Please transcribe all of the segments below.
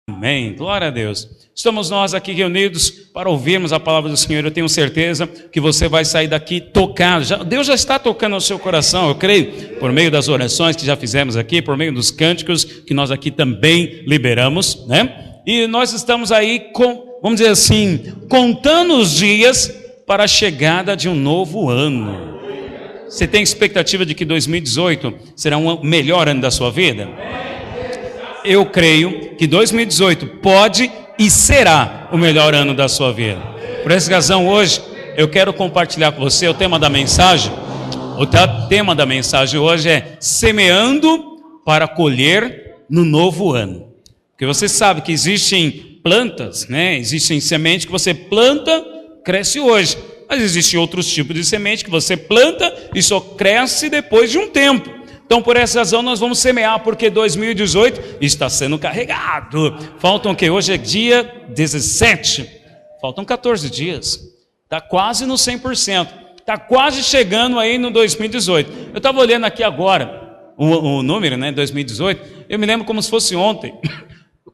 Amém, glória a Deus. Estamos nós aqui reunidos para ouvirmos a palavra do Senhor. Eu tenho certeza que você vai sair daqui tocado. Deus já está tocando no seu coração, eu creio, por meio das orações que já fizemos aqui, por meio dos cânticos que nós aqui também liberamos, né? E nós estamos aí, vamos dizer assim, contando os dias para a chegada de um novo ano. Você tem expectativa de que 2018 será um melhor ano da sua vida? Eu creio que 2018 pode e será o melhor ano da sua vida. Por essa razão, hoje, eu quero compartilhar com você o tema da mensagem. O tema da mensagem hoje é semeando para colher no novo ano. Porque você sabe que existem plantas, né? Existem sementes que você planta, cresce hoje. Mas existem outros tipos de semente que você planta e só cresce depois de um tempo. Então, por essa razão, nós vamos semear, porque 2018 está sendo carregado. Faltam o que? Hoje é dia 17. Faltam 14 dias. Está quase no 100%. Está quase chegando aí no 2018. Eu estava olhando aqui agora o número, né? 2018. Eu me lembro como se fosse ontem.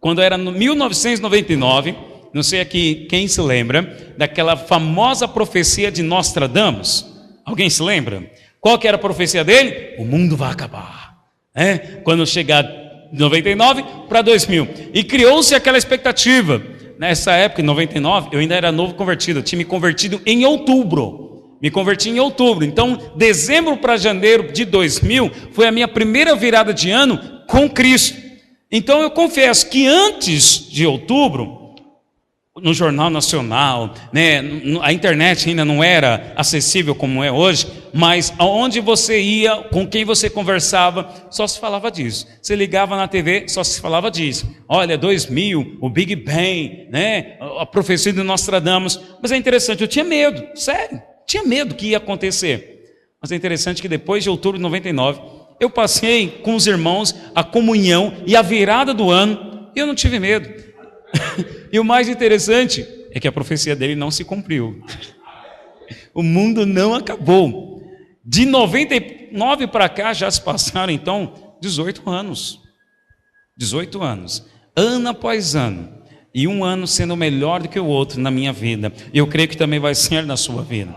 Quando era no 1999, não sei aqui quem se lembra, daquela famosa profecia de Nostradamus. Alguém se lembra? Qual que era a profecia dele? O mundo vai acabar, né? Quando chegar de 99 para 2000. E criou-se aquela expectativa. Nessa época, em 99, eu ainda era novo convertido. Eu tinha me convertido em outubro. Me converti em outubro. Então, dezembro para janeiro de 2000 foi a minha primeira virada de ano com Cristo. Então, eu confesso que antes de outubro, no Jornal Nacional, né, a internet ainda não era acessível como é hoje, mas aonde você ia, com quem você conversava, só se falava disso. Você ligava na TV, só se falava disso. Olha, 2000, o Big Bang, né, a profecia de Nostradamus. Mas é interessante, eu tinha medo, sério, tinha medo que ia acontecer. Mas é interessante que depois de outubro de 99, eu passei com os irmãos a comunhão e a virada do ano, e eu não tive medo. E o mais interessante é que a profecia dele não se cumpriu. O mundo não acabou. De 99 para cá já se passaram então 18 anos. 18 anos. Ano após ano. E um ano sendo melhor do que o outro na minha vida. E eu creio que também vai ser na sua vida.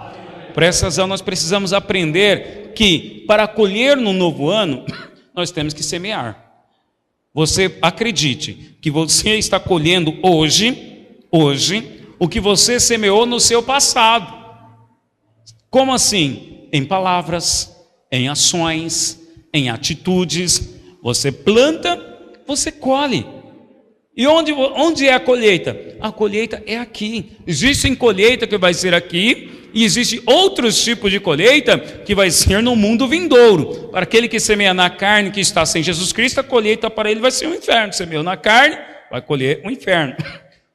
Por essa razão nós precisamos aprender que para colher no novo ano, nós temos que semear. Você acredite que você está colhendo hoje, o que você semeou no seu passado. Como assim? Em palavras, em ações, em atitudes. Você planta, você colhe. E onde é a colheita? A colheita é aqui. Existe colheita que vai ser aqui, e existe outros tipos de colheita que vai ser no mundo vindouro. Para aquele que semeia na carne, que está sem Jesus Cristo, a colheita para ele vai ser um inferno. Semeou na carne, vai colher um inferno.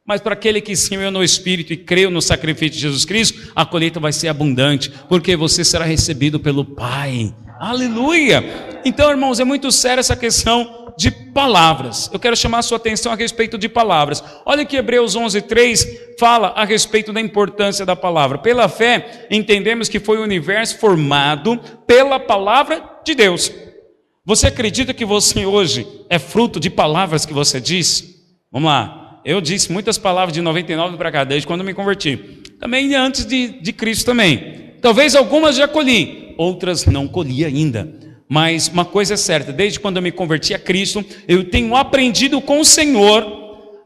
Mas para aquele que semeou no Espírito e creu no sacrifício de Jesus Cristo, a colheita vai ser abundante, porque você será recebido pelo Pai. Aleluia! Então, irmãos, é muito séria essa questão de palavras. Eu quero chamar a sua atenção a respeito de palavras. Olha que Hebreus 11:3 fala a respeito da importância da palavra. Pela fé, entendemos que foi o universo formado pela palavra de Deus. Você acredita que você hoje é fruto de palavras que você diz? Vamos lá. Eu disse muitas palavras de 99 para cá, desde quando eu me converti. Também antes de Cristo também. Talvez algumas já colhi, outras não colhi ainda. Mas uma coisa é certa, desde quando eu me converti a Cristo, eu tenho aprendido com o Senhor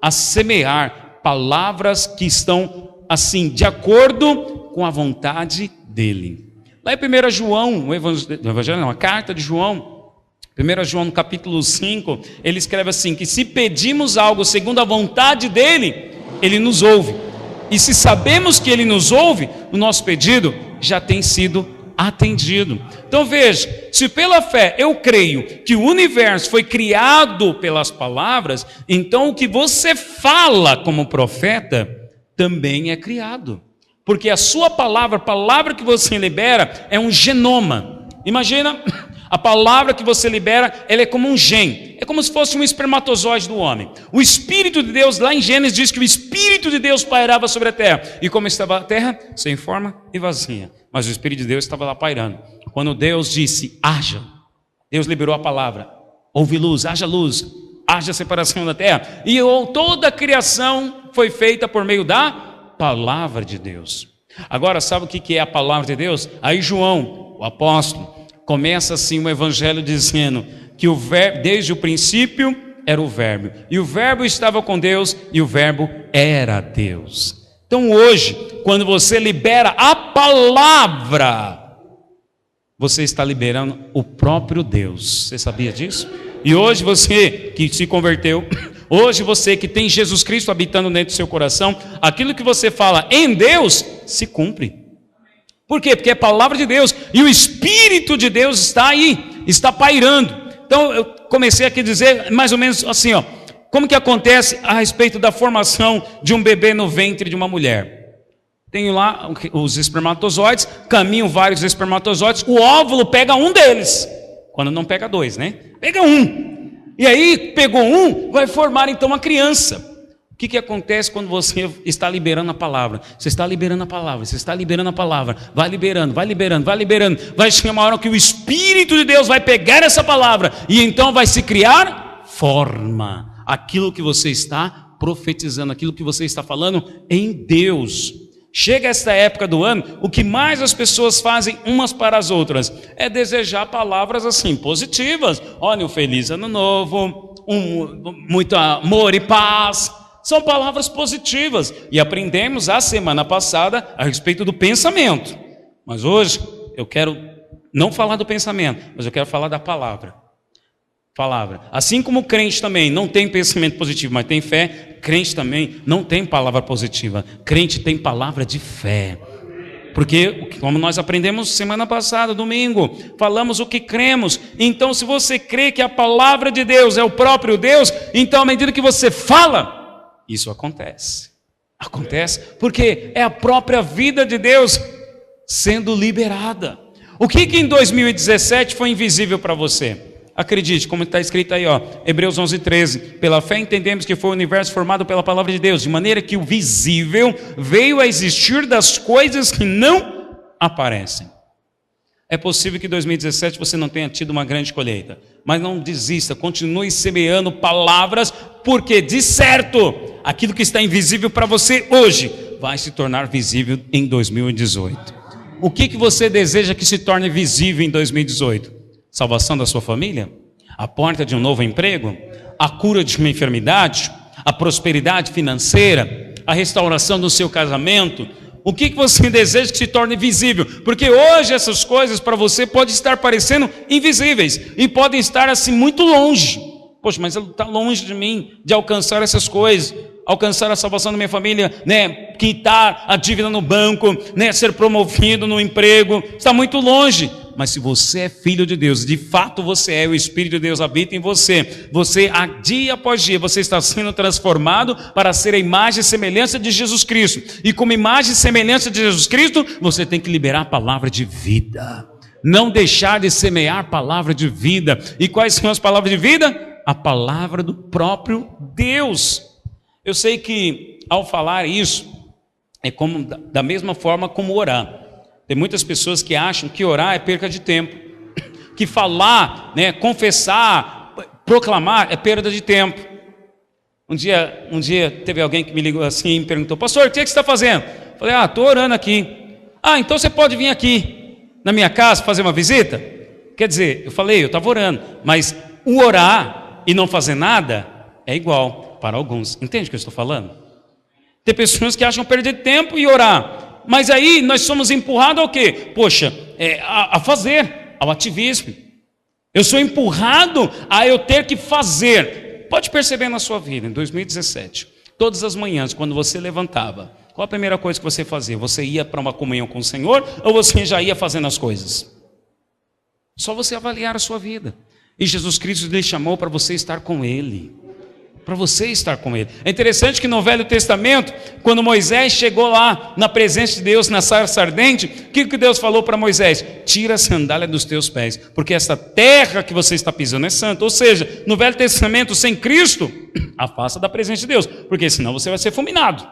a semear palavras que estão assim, de acordo com a vontade dEle. Lá em 1 João, a carta de João, 1 João no capítulo 5, ele escreve assim, que se pedimos algo segundo a vontade dEle, Ele nos ouve. E se sabemos que Ele nos ouve, o nosso pedido já tem sido atendido. Então veja, se pela fé eu creio que o universo foi criado pelas palavras, então o que você fala como profeta também é criado, porque a sua palavra, a palavra que você libera é um genoma. Imagina, a palavra que você libera, ela é como um gene, é como se fosse um espermatozoide do homem. O Espírito de Deus, lá em Gênesis, diz que o Espírito de Deus pairava sobre a terra, e como estava a terra? Sem forma e vazia. Mas o Espírito de Deus estava lá pairando. Quando Deus disse, haja, Deus liberou a palavra, houve luz, haja luz, haja separação da terra. E toda a criação foi feita por meio da palavra de Deus. Agora, sabe o que é a palavra de Deus? Aí João, o apóstolo, começa assim o evangelho dizendo que o verbo, desde o princípio era o verbo, e o verbo estava com Deus, e o verbo era Deus. Então hoje, quando você libera a palavra, você está liberando o próprio Deus. Você sabia disso? E hoje você que se converteu, hoje você que tem Jesus Cristo habitando dentro do seu coração, aquilo que você fala em Deus, se cumpre. Por quê? Porque é a palavra de Deus, e o Espírito de Deus está aí, está pairando. Então eu comecei aqui a dizer mais ou menos assim, como que acontece a respeito da formação de um bebê no ventre de uma mulher. Tenho lá os espermatozoides, caminham vários espermatozoides, o óvulo pega um deles, quando não pega dois, né? Pega um, e aí pegou um, vai formar então uma criança. O que acontece quando você está liberando a palavra? Você está liberando a palavra, você está liberando a palavra, vai liberando, vai liberando, vai liberando, vai chegar uma hora que o Espírito de Deus vai pegar essa palavra, e então vai se criar forma, aquilo que você está profetizando, aquilo que você está falando em Deus. Chega esta época do ano, o que mais as pessoas fazem umas para as outras é desejar palavras assim, positivas. Olha, um feliz ano novo, muito amor e paz. São palavras positivas. E aprendemos a semana passada a respeito do pensamento. Mas hoje eu quero não falar do pensamento, mas eu quero falar da palavra. Palavra. Assim como o crente também não tem pensamento positivo, mas tem fé, crente também não tem palavra positiva. Crente tem palavra de fé. Porque, como nós aprendemos semana passada, domingo, falamos o que cremos. Então, se você crê que a palavra de Deus é o próprio Deus, então, à medida que você fala, isso acontece. Acontece porque é a própria vida de Deus sendo liberada. O que em 2017 foi invisível para você? Acredite, como está escrito aí, Hebreus 11:13. Pela fé entendemos que foi o universo formado pela palavra de Deus, de maneira que o visível veio a existir das coisas que não aparecem. É possível que em 2017 você não tenha tido uma grande colheita, mas não desista, continue semeando palavras, porque de certo, aquilo que está invisível para você hoje, vai se tornar visível em 2018. O que você deseja que se torne visível em 2018? Salvação da sua família? A porta de um novo emprego? A cura de uma enfermidade? A prosperidade financeira? A restauração do seu casamento? O que você deseja que se torne visível? Porque hoje essas coisas para você podem estar parecendo invisíveis e podem estar assim muito longe. Poxa, mas ele está longe de mim de alcançar essas coisas, alcançar a salvação da minha família, quitar a dívida no banco, ser promovido no emprego, está muito longe. Mas se você é filho de Deus, de fato você é, o Espírito de Deus habita em você, dia após dia, você está sendo transformado para ser a imagem e semelhança de Jesus Cristo, e como imagem e semelhança de Jesus Cristo, você tem que liberar a palavra de vida, não deixar de semear a palavra de vida. E quais são as palavras de vida? A palavra do próprio Deus. Eu sei que ao falar isso, é como da mesma forma como orar. Tem muitas pessoas que acham que orar é perca de tempo, que falar, confessar, proclamar é perda de tempo. Um dia teve alguém que me ligou assim e me perguntou: pastor, o que você está fazendo? Eu falei: estou orando aqui. Então você pode vir aqui na minha casa fazer uma visita? Quer dizer, eu falei, eu estava orando, mas o orar e não fazer nada é igual para alguns. Entende o que eu estou falando? Tem pessoas que acham perder tempo e orar. Mas aí nós somos empurrados ao quê? Poxa, a fazer, ao ativismo. Eu sou empurrado a eu ter que fazer. Pode perceber na sua vida, em 2017, todas as manhãs, quando você levantava, qual a primeira coisa que você fazia? Você ia para uma comunhão com o Senhor ou você já ia fazendo as coisas? Só você avaliar a sua vida. E Jesus Cristo lhe chamou para você estar com Ele. Para você estar com Ele. É interessante que no Velho Testamento, quando Moisés chegou lá na presença de Deus, na sarça ardente, o que Deus falou para Moisés? Tira a sandália dos teus pés, porque essa terra que você está pisando é santa. Ou seja, no Velho Testamento, sem Cristo, afasta da presença de Deus, porque senão você vai ser fulminado.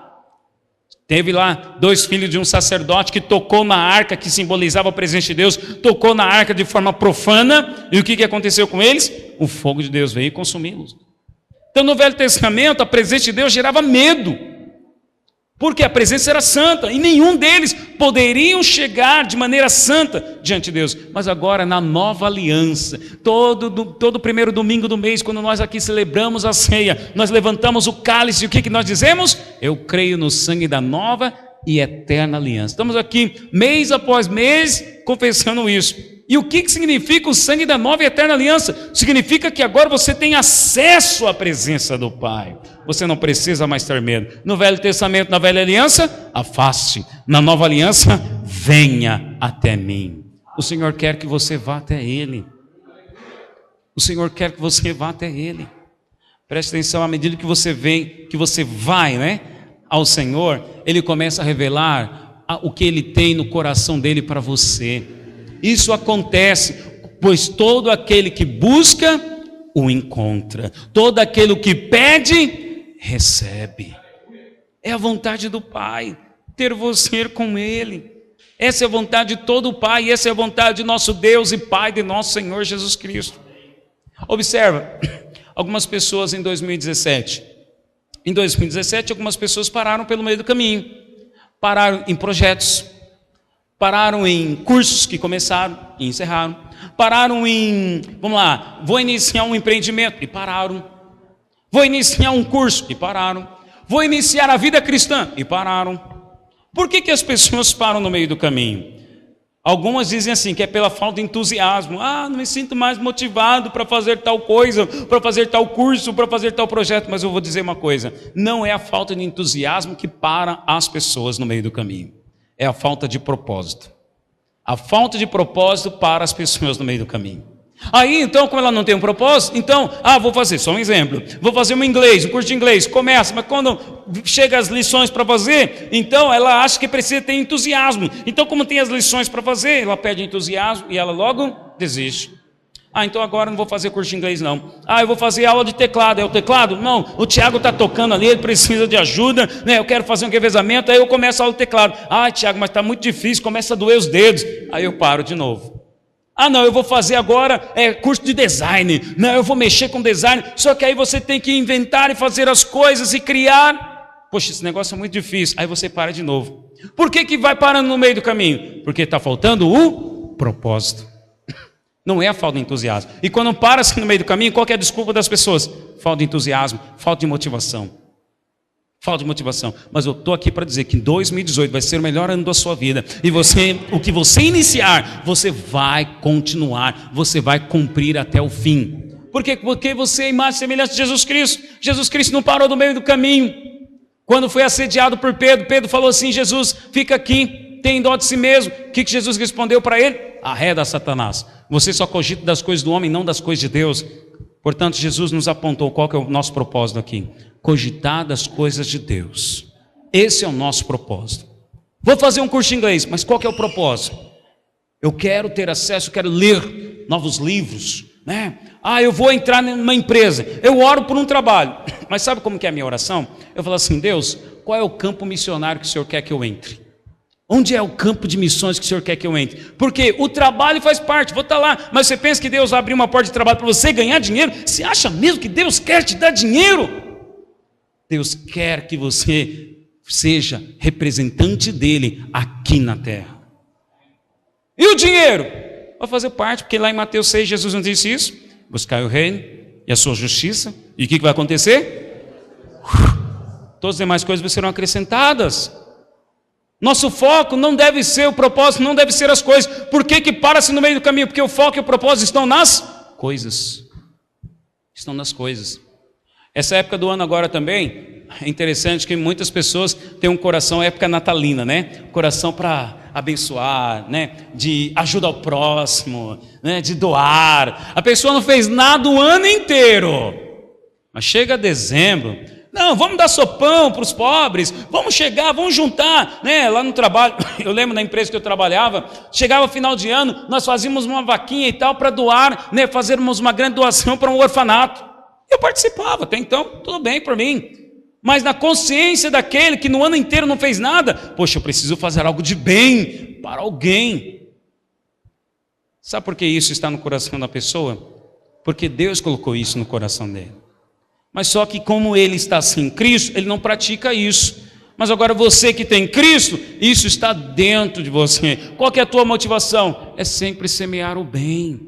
Teve lá 2 filhos de um sacerdote que tocou na arca, que simbolizava a presença de Deus, tocou na arca de forma profana, e o que aconteceu com eles? O fogo de Deus veio e consumiu-los. Então no Velho Testamento a presença de Deus gerava medo, porque a presença era santa, e nenhum deles poderiam chegar de maneira santa diante de Deus. Mas agora na nova aliança, todo primeiro domingo do mês, quando nós aqui celebramos a ceia, nós levantamos o cálice, e o que nós dizemos? Eu creio no sangue da nova e eterna aliança. Estamos aqui mês após mês confessando isso. E o que significa o sangue da nova e eterna aliança? Significa que agora você tem acesso à presença do Pai. Você não precisa mais ter medo. No Velho Testamento, na Velha Aliança, afaste. Na Nova Aliança, venha até mim. O Senhor quer que você vá até Ele. O Senhor quer que você vá até Ele. Preste atenção, à medida que você vem, que você vai, ao Senhor, Ele começa a revelar o que Ele tem no coração dEle para você. Isso acontece, pois todo aquele que busca, o encontra. Todo aquele que pede, recebe. É a vontade do Pai, ter você com Ele. Essa é a vontade de todo o Pai, essa é a vontade de nosso Deus e Pai de nosso Senhor Jesus Cristo. Observa, algumas pessoas em 2017. Em 2017, algumas pessoas pararam pelo meio do caminho. Pararam em projetos. Pararam em cursos que começaram e encerraram. Pararam em, vou iniciar um empreendimento e pararam. Vou iniciar um curso e pararam. Vou iniciar a vida cristã e pararam. Por que as pessoas param no meio do caminho? Algumas dizem assim, que é pela falta de entusiasmo. Não me sinto mais motivado para fazer tal coisa, para fazer tal curso, para fazer tal projeto. Mas eu vou dizer uma coisa, não é a falta de entusiasmo que para as pessoas no meio do caminho. É a falta de propósito. A falta de propósito para as pessoas no meio do caminho. Aí, então, como ela não tem um propósito, então, vou fazer, só um exemplo. Vou fazer um curso de inglês, começa, mas quando chega as lições para fazer, então ela acha que precisa ter entusiasmo. Então, como tem as lições para fazer, ela pede entusiasmo e ela logo desiste. Então agora não vou fazer curso de inglês não. Eu vou fazer aula de teclado. É o teclado? Não, o Tiago está tocando ali, ele precisa de ajuda, eu quero fazer um revezamento, aí eu começo a aula de teclado. Tiago, mas está muito difícil, começa a doer os dedos. Aí eu paro de novo. Não, eu vou fazer agora curso de design. Não, eu vou mexer com design. Só que aí você tem que inventar e fazer as coisas e criar. Poxa, esse negócio é muito difícil. Aí você para de novo. Por que vai parando no meio do caminho? Porque está faltando o propósito. Não é a falta de entusiasmo. E quando para assim no meio do caminho, qual que é a desculpa das pessoas? Falta de entusiasmo, falta de motivação. Falta de motivação. Mas eu estou aqui para dizer que 2018 vai ser o melhor ano da sua vida. E o que você iniciar, você vai continuar, você vai cumprir até o fim. Por quê? Porque você é imagem e semelhança de Jesus Cristo. Jesus Cristo não parou no meio do caminho. Quando foi assediado por Pedro, Pedro falou assim, Jesus, fica aqui, tem dó de si mesmo. O que Jesus respondeu para ele? Arreda, Satanás. Você só cogita das coisas do homem, não das coisas de Deus. Portanto, Jesus nos apontou qual que é o nosso propósito aqui. Cogitar das coisas de Deus. Esse é o nosso propósito. Vou fazer um curso de inglês, mas qual que é o propósito? Eu quero ter acesso, eu quero ler novos livros, eu vou entrar numa empresa, eu oro por um trabalho. Mas sabe como que é a minha oração? Eu falo assim, Deus, qual é o campo missionário que o Senhor quer que eu entre? Onde é o campo de missões que o Senhor quer que eu entre? Porque o trabalho faz parte, vou estar lá. Mas você pensa que Deus vai abrir uma porta de trabalho para você ganhar dinheiro? Você acha mesmo que Deus quer te dar dinheiro? Deus quer que você seja representante dele aqui na terra. E o dinheiro? Vai fazer parte, porque lá em Mateus 6 Jesus não disse isso? Buscar o reino e a sua justiça. E o que vai acontecer? Todas as demais coisas serão acrescentadas. Nosso foco não deve ser o propósito, não deve ser as coisas. Por que para-se no meio do caminho? Porque o foco e o propósito estão nas coisas. Estão nas coisas. Essa época do ano agora também, é interessante que muitas pessoas têm um coração, época natalina, coração para abençoar, de ajuda ao próximo, de doar. A pessoa não fez nada o ano inteiro. Mas chega dezembro, não, vamos dar sopão para os pobres, vamos chegar, vamos juntar, lá no trabalho, eu lembro na empresa que eu trabalhava, chegava final de ano, nós fazíamos uma vaquinha e tal para doar, fazermos uma grande doação para um orfanato. Eu participava, até então, tudo bem para mim. Mas na consciência daquele que no ano inteiro não fez nada, poxa, eu preciso fazer algo de bem para alguém. Sabe por que isso está no coração da pessoa? Porque Deus colocou isso no coração dele. Mas só que como ele está sem Cristo, ele não pratica isso. Mas agora você que tem Cristo, isso está dentro de você. Qual que é a tua motivação? É sempre semear o bem,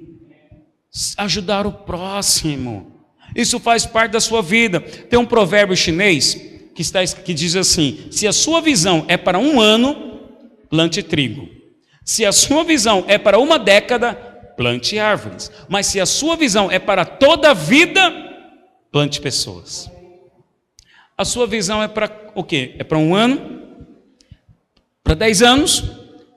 ajudar o próximo. Isso faz parte da sua vida. Tem um provérbio chinês que diz assim: se a sua visão é para um ano, plante trigo. Se a sua visão é para uma década, plante árvores. Mas se a sua visão é para toda a vida, plante pessoas. A sua visão é para o quê? É para um ano? Para 10 anos?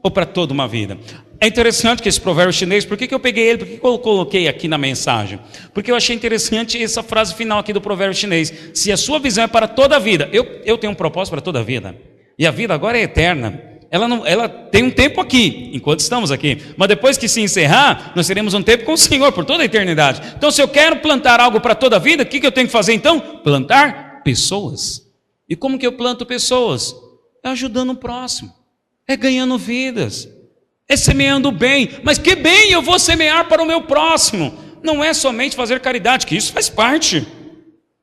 Ou para toda uma vida? É interessante que esse provérbio chinês, por que eu peguei ele? Por que eu coloquei aqui na mensagem? Porque eu achei interessante essa frase final aqui do provérbio chinês. Se a sua visão é para toda a vida. Eu tenho um propósito para toda a vida. E a vida agora é eterna. Ela tem um tempo aqui, enquanto estamos aqui. Mas depois que se encerrar, nós teremos um tempo com o Senhor por toda a eternidade. Então, se eu quero plantar algo para toda a vida, o que eu tenho que fazer então? Plantar pessoas. E como que eu planto pessoas? É ajudando o próximo. É ganhando vidas. É semeando bem. Mas que bem eu vou semear para o meu próximo? Não é somente fazer caridade, que isso faz parte.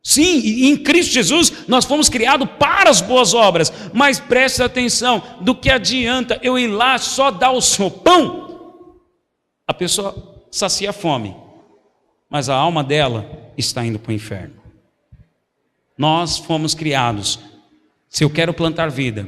Sim, e em Cristo Jesus nós fomos criados para as boas obras. Mas preste atenção, do que adianta eu ir lá só dar o seu pão? A pessoa sacia a fome, mas a alma dela está indo para o inferno. Nós fomos criados. Se eu quero plantar vida,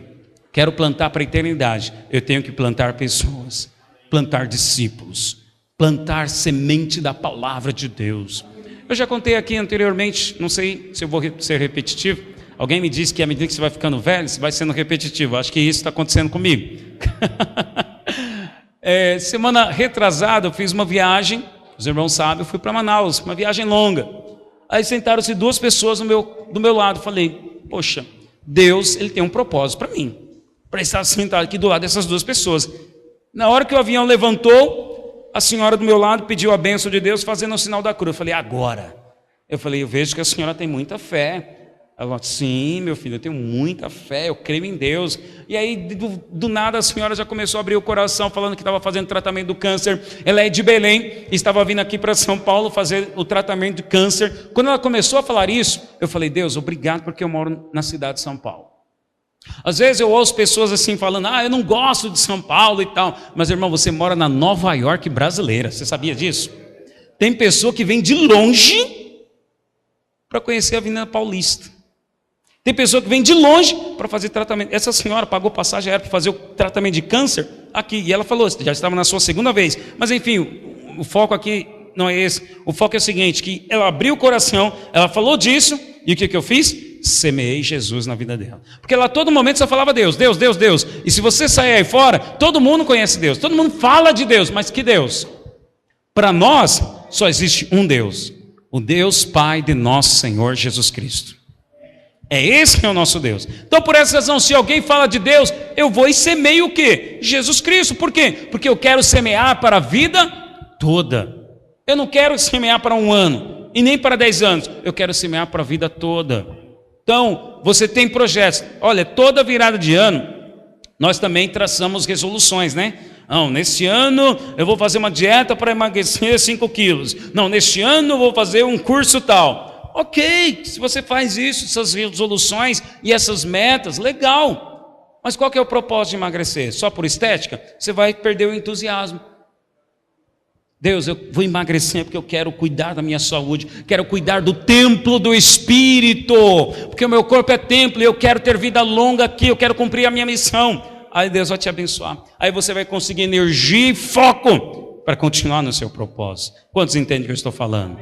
quero plantar para a eternidade, eu tenho que plantar pessoas, plantar discípulos, plantar semente da palavra de Deus. Eu já contei aqui anteriormente, não sei se eu vou ser repetitivo. Alguém me disse que à medida que você vai ficando velho, você vai sendo repetitivo. Acho que isso está acontecendo comigo. Semana retrasada eu fiz uma viagem, os irmãos sabem, eu fui para Manaus, uma viagem longa. Aí sentaram-se 2 pessoas do meu lado. Falei, poxa, Deus ele tem um propósito para mim, para estar sentado aqui do lado dessas 2 pessoas. Na hora que o avião levantou, a senhora do meu lado pediu a bênção de Deus fazendo o sinal da cruz. Eu falei, agora? Eu vejo que a senhora tem muita fé. Ela falou, sim, meu filho, eu tenho muita fé, eu creio em Deus. E aí, do nada, a senhora já começou a abrir o coração, falando que estava fazendo tratamento do câncer. Ela é de Belém, estava vindo aqui para São Paulo fazer o tratamento de câncer. Quando ela começou a falar isso, eu falei, Deus, obrigado porque eu moro na cidade de São Paulo. Às vezes eu ouço pessoas assim falando, eu não gosto de São Paulo e tal. Mas irmão, você mora na Nova York brasileira, você sabia disso? Tem pessoa que vem de longe para conhecer a Avenida Paulista. Tem pessoa que vem de longe para fazer tratamento. Essa senhora pagou passagem aérea para fazer o tratamento de câncer aqui. E ela falou, já estava na sua 2ª vez. Mas enfim, o foco aqui não é esse. O foco é o seguinte, que ela abriu o coração, ela falou disso, e o que eu fiz? Semeei Jesus na vida dela. Porque ela a todo momento só falava Deus, Deus, Deus, Deus. E se você sair aí fora, todo mundo conhece Deus, todo mundo fala de Deus, mas que Deus? Para nós, só existe um Deus, o Deus Pai de nosso Senhor Jesus Cristo. É esse que é o nosso Deus. Então por essa razão, se alguém fala de Deus, eu vou e semeio o quê? Jesus Cristo. Por quê? Porque eu quero semear para a vida toda. Eu não quero semear para 1 ano, e nem para 10 anos, eu quero semear para a vida toda. Então, você tem projetos. Olha, toda virada de ano, nós também traçamos resoluções, né? Não, neste ano eu vou fazer uma dieta para emagrecer 5 quilos. Não, neste ano eu vou fazer um curso tal. Ok, se você faz isso, essas resoluções e essas metas, legal. Mas qual que é o propósito de emagrecer? Só por estética? Você vai perder o entusiasmo. Deus, eu vou emagrecer porque eu quero cuidar da minha saúde, quero cuidar do templo do Espírito, porque o meu corpo é templo e eu quero ter vida longa aqui, eu quero cumprir a minha missão. Aí Deus vai te abençoar, aí você vai conseguir energia e foco para continuar no seu propósito. Quantos entendem o que eu estou falando?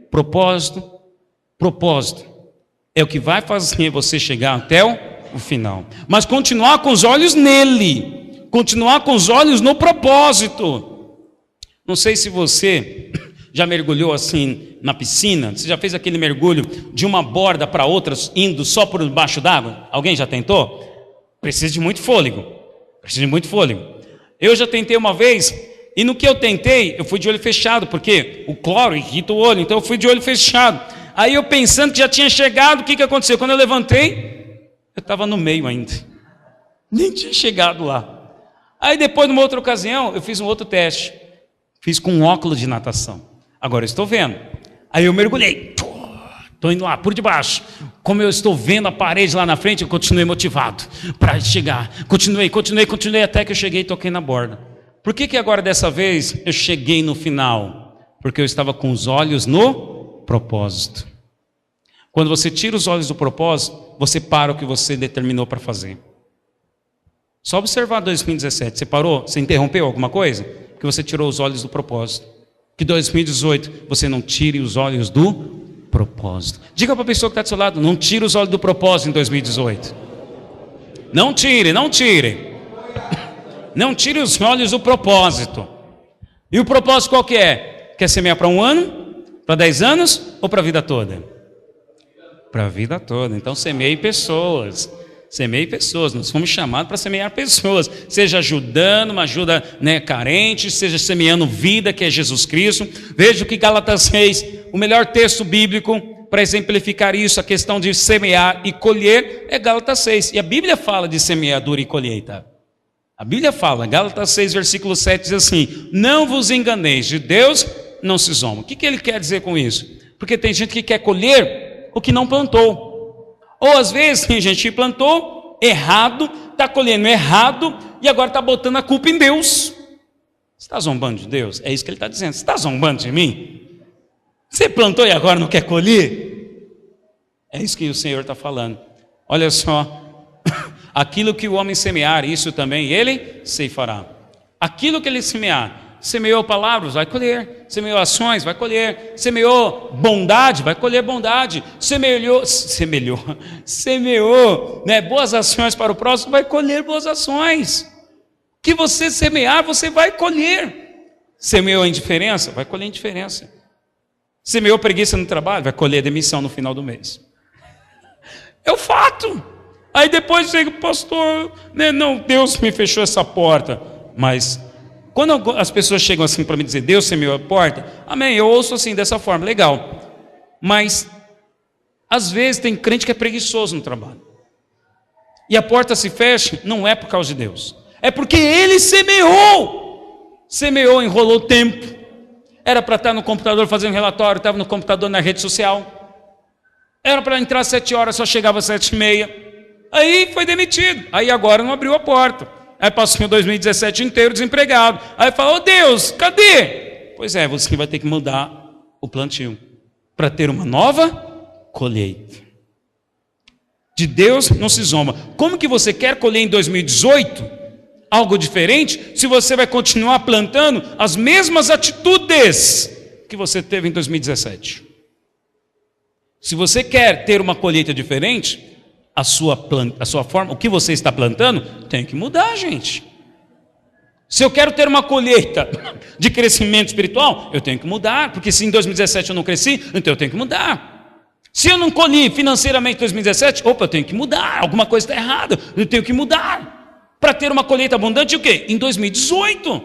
Propósito é o que vai fazer você chegar até o final, mas continuar com os olhos nele, continuar com os olhos no propósito. Não sei se você já mergulhou assim na piscina, você já fez aquele mergulho de uma borda para outra, indo só por debaixo d'água? Alguém já tentou? Precisa de muito fôlego, Eu já tentei uma vez, e no que eu tentei, eu fui de olho fechado, porque o cloro irrita o olho, então eu fui de olho fechado. Aí eu pensando que já tinha chegado, o que aconteceu? Quando eu levantei, eu estava no meio ainda, nem tinha chegado lá. Aí depois, numa outra ocasião, eu fiz um outro teste. Fiz com um óculos de natação. Agora eu estou vendo. Aí eu mergulhei. Estou indo lá, por debaixo. Como eu estou vendo a parede lá na frente, eu continuei motivado para chegar. Continuei, até que eu cheguei e toquei na borda. Por que agora dessa vez eu cheguei no final? Porque eu estava com os olhos no propósito. Quando você tira os olhos do propósito, você para o que você determinou para fazer. Só observar 2017, você parou? Você interrompeu alguma coisa? Que você tirou os olhos do propósito. Que 2018 você não tire os olhos do propósito. Diga para a pessoa que está do seu lado, não tire os olhos do propósito em 2018. Não tire. Não tire os olhos do propósito. E o propósito qual que é? Quer semear para 1 ano? Para 10 anos? Ou para a vida toda? Para a vida toda. Então semeie pessoas. Semeie pessoas. Nós fomos chamados para semear pessoas. Seja ajudando, uma ajuda carente, seja semeando vida, que é Jesus Cristo. Veja que Gálatas 6, o melhor texto bíblico para exemplificar isso, a questão de semear e colher, é Gálatas 6. E a Bíblia fala de semeadura e colheita. A Bíblia fala, Gálatas 6, versículo 7, diz assim: não vos enganeis, de Deus não se zomba. O que ele quer dizer com isso? Porque tem gente que quer colher o que não plantou. Ou às vezes tem gente que plantou errado, está colhendo errado e agora está botando a culpa em Deus. Você está zombando de Deus? É isso que ele está dizendo. Você está zombando de mim? Você plantou e agora não quer colher? É isso que o Senhor está falando. Olha só. Aquilo que o homem semear, isso também ele ceifará. Aquilo que ele semear, semeou palavras, vai colher. Semeou ações, vai colher. Semeou bondade, vai colher bondade. Semeou, boas ações para o próximo, vai colher boas ações. Que você semear, você vai colher. Semeou indiferença, vai colher indiferença. Semeou preguiça no trabalho, vai colher demissão no final do mês. É o fato. Aí depois chega, pastor, não, Deus me fechou essa porta. Mas quando as pessoas chegam assim para me dizer, Deus semeou a porta, amém, eu ouço assim, dessa forma, legal. Mas às vezes tem crente que é preguiçoso no trabalho. E a porta se fecha, não é por causa de Deus. É porque ele semeou. Semeou, enrolou o tempo. Era para estar no computador fazendo relatório, estava no computador na rede social. Era para entrar às 7 horas, só chegava às 7h30. Aí foi demitido. Aí agora não abriu a porta. Aí passou o 2017 inteiro desempregado. Aí falou, oh Deus, cadê? Pois é, você vai ter que mudar o plantio para ter uma nova colheita. De Deus não se zomba. Como que você quer colher em 2018 algo diferente, se você vai continuar plantando as mesmas atitudes que você teve em 2017? Se você quer ter uma colheita diferente, a sua forma, o que você está plantando, tem que mudar, gente. Se eu quero ter uma colheita de crescimento espiritual, eu tenho que mudar, porque se em 2017 eu não cresci, então eu tenho que mudar. Se eu não colhi financeiramente em 2017, eu tenho que mudar, alguma coisa está errada, eu tenho que mudar. Para ter uma colheita abundante, o quê? Em 2018.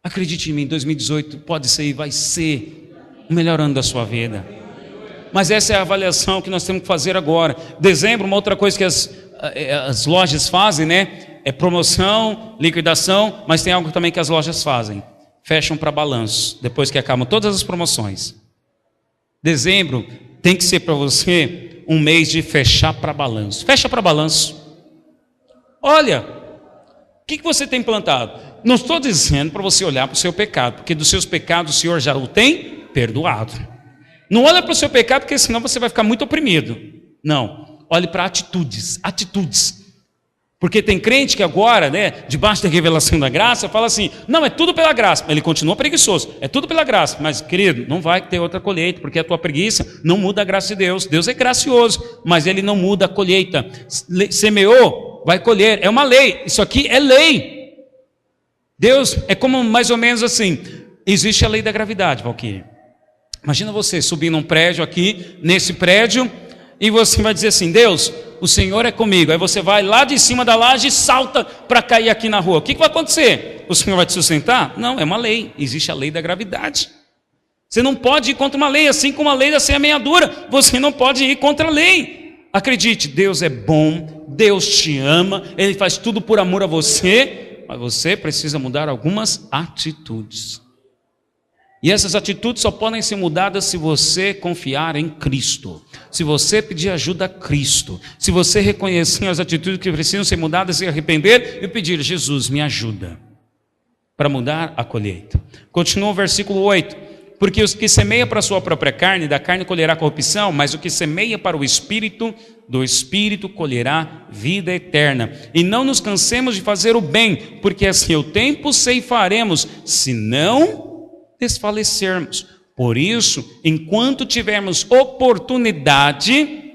Acredite em mim, 2018 pode ser e vai ser o melhor ano da sua vida. Mas essa é a avaliação que nós temos que fazer agora. Dezembro, uma outra coisa que as lojas fazem, é promoção, liquidação, mas tem algo também que as lojas fazem. Fecham para balanço, depois que acabam todas as promoções. Dezembro tem que ser para você um mês de fechar para balanço. Fecha para balanço. Olha, o que você tem plantado? Não estou dizendo para você olhar para o seu pecado, porque dos seus pecados o Senhor já o tem perdoado. Não olha para o seu pecado, porque senão você vai ficar muito oprimido. Não, olhe para atitudes. Porque tem crente que agora, debaixo da revelação da graça, fala assim, não, é tudo pela graça. Ele continua preguiçoso, é tudo pela graça. Mas, querido, não vai ter outra colheita, porque a tua preguiça não muda a graça de Deus. Deus é gracioso, mas Ele não muda a colheita. Semeou, vai colher, é uma lei. Isso aqui é lei. Deus é como mais ou menos assim, existe a lei da gravidade, Valquíria. Imagina você subir num prédio aqui, nesse prédio, e você vai dizer assim, Deus, o Senhor é comigo. Aí você vai lá de cima da laje e salta para cair aqui na rua. O que vai acontecer? O Senhor vai te sustentar? Não, é uma lei. Existe a lei da gravidade. Você não pode ir contra uma lei, assim como a lei da semeadura. Você não pode ir contra a lei. Acredite, Deus é bom, Deus te ama, Ele faz tudo por amor a você, mas você precisa mudar algumas atitudes. E essas atitudes só podem ser mudadas se você confiar em Cristo, se você pedir ajuda a Cristo, se você reconhecer as atitudes que precisam ser mudadas, se arrepender e pedir: Jesus, me ajuda, para mudar a colheita. Continua o versículo 8: porque os que semeia para a sua própria carne, da carne colherá corrupção, mas o que semeia para o Espírito, do Espírito colherá vida eterna. E não nos cansemos de fazer o bem, porque a seu tempo ceifaremos, se não desfalecermos. Por isso, enquanto tivermos oportunidade,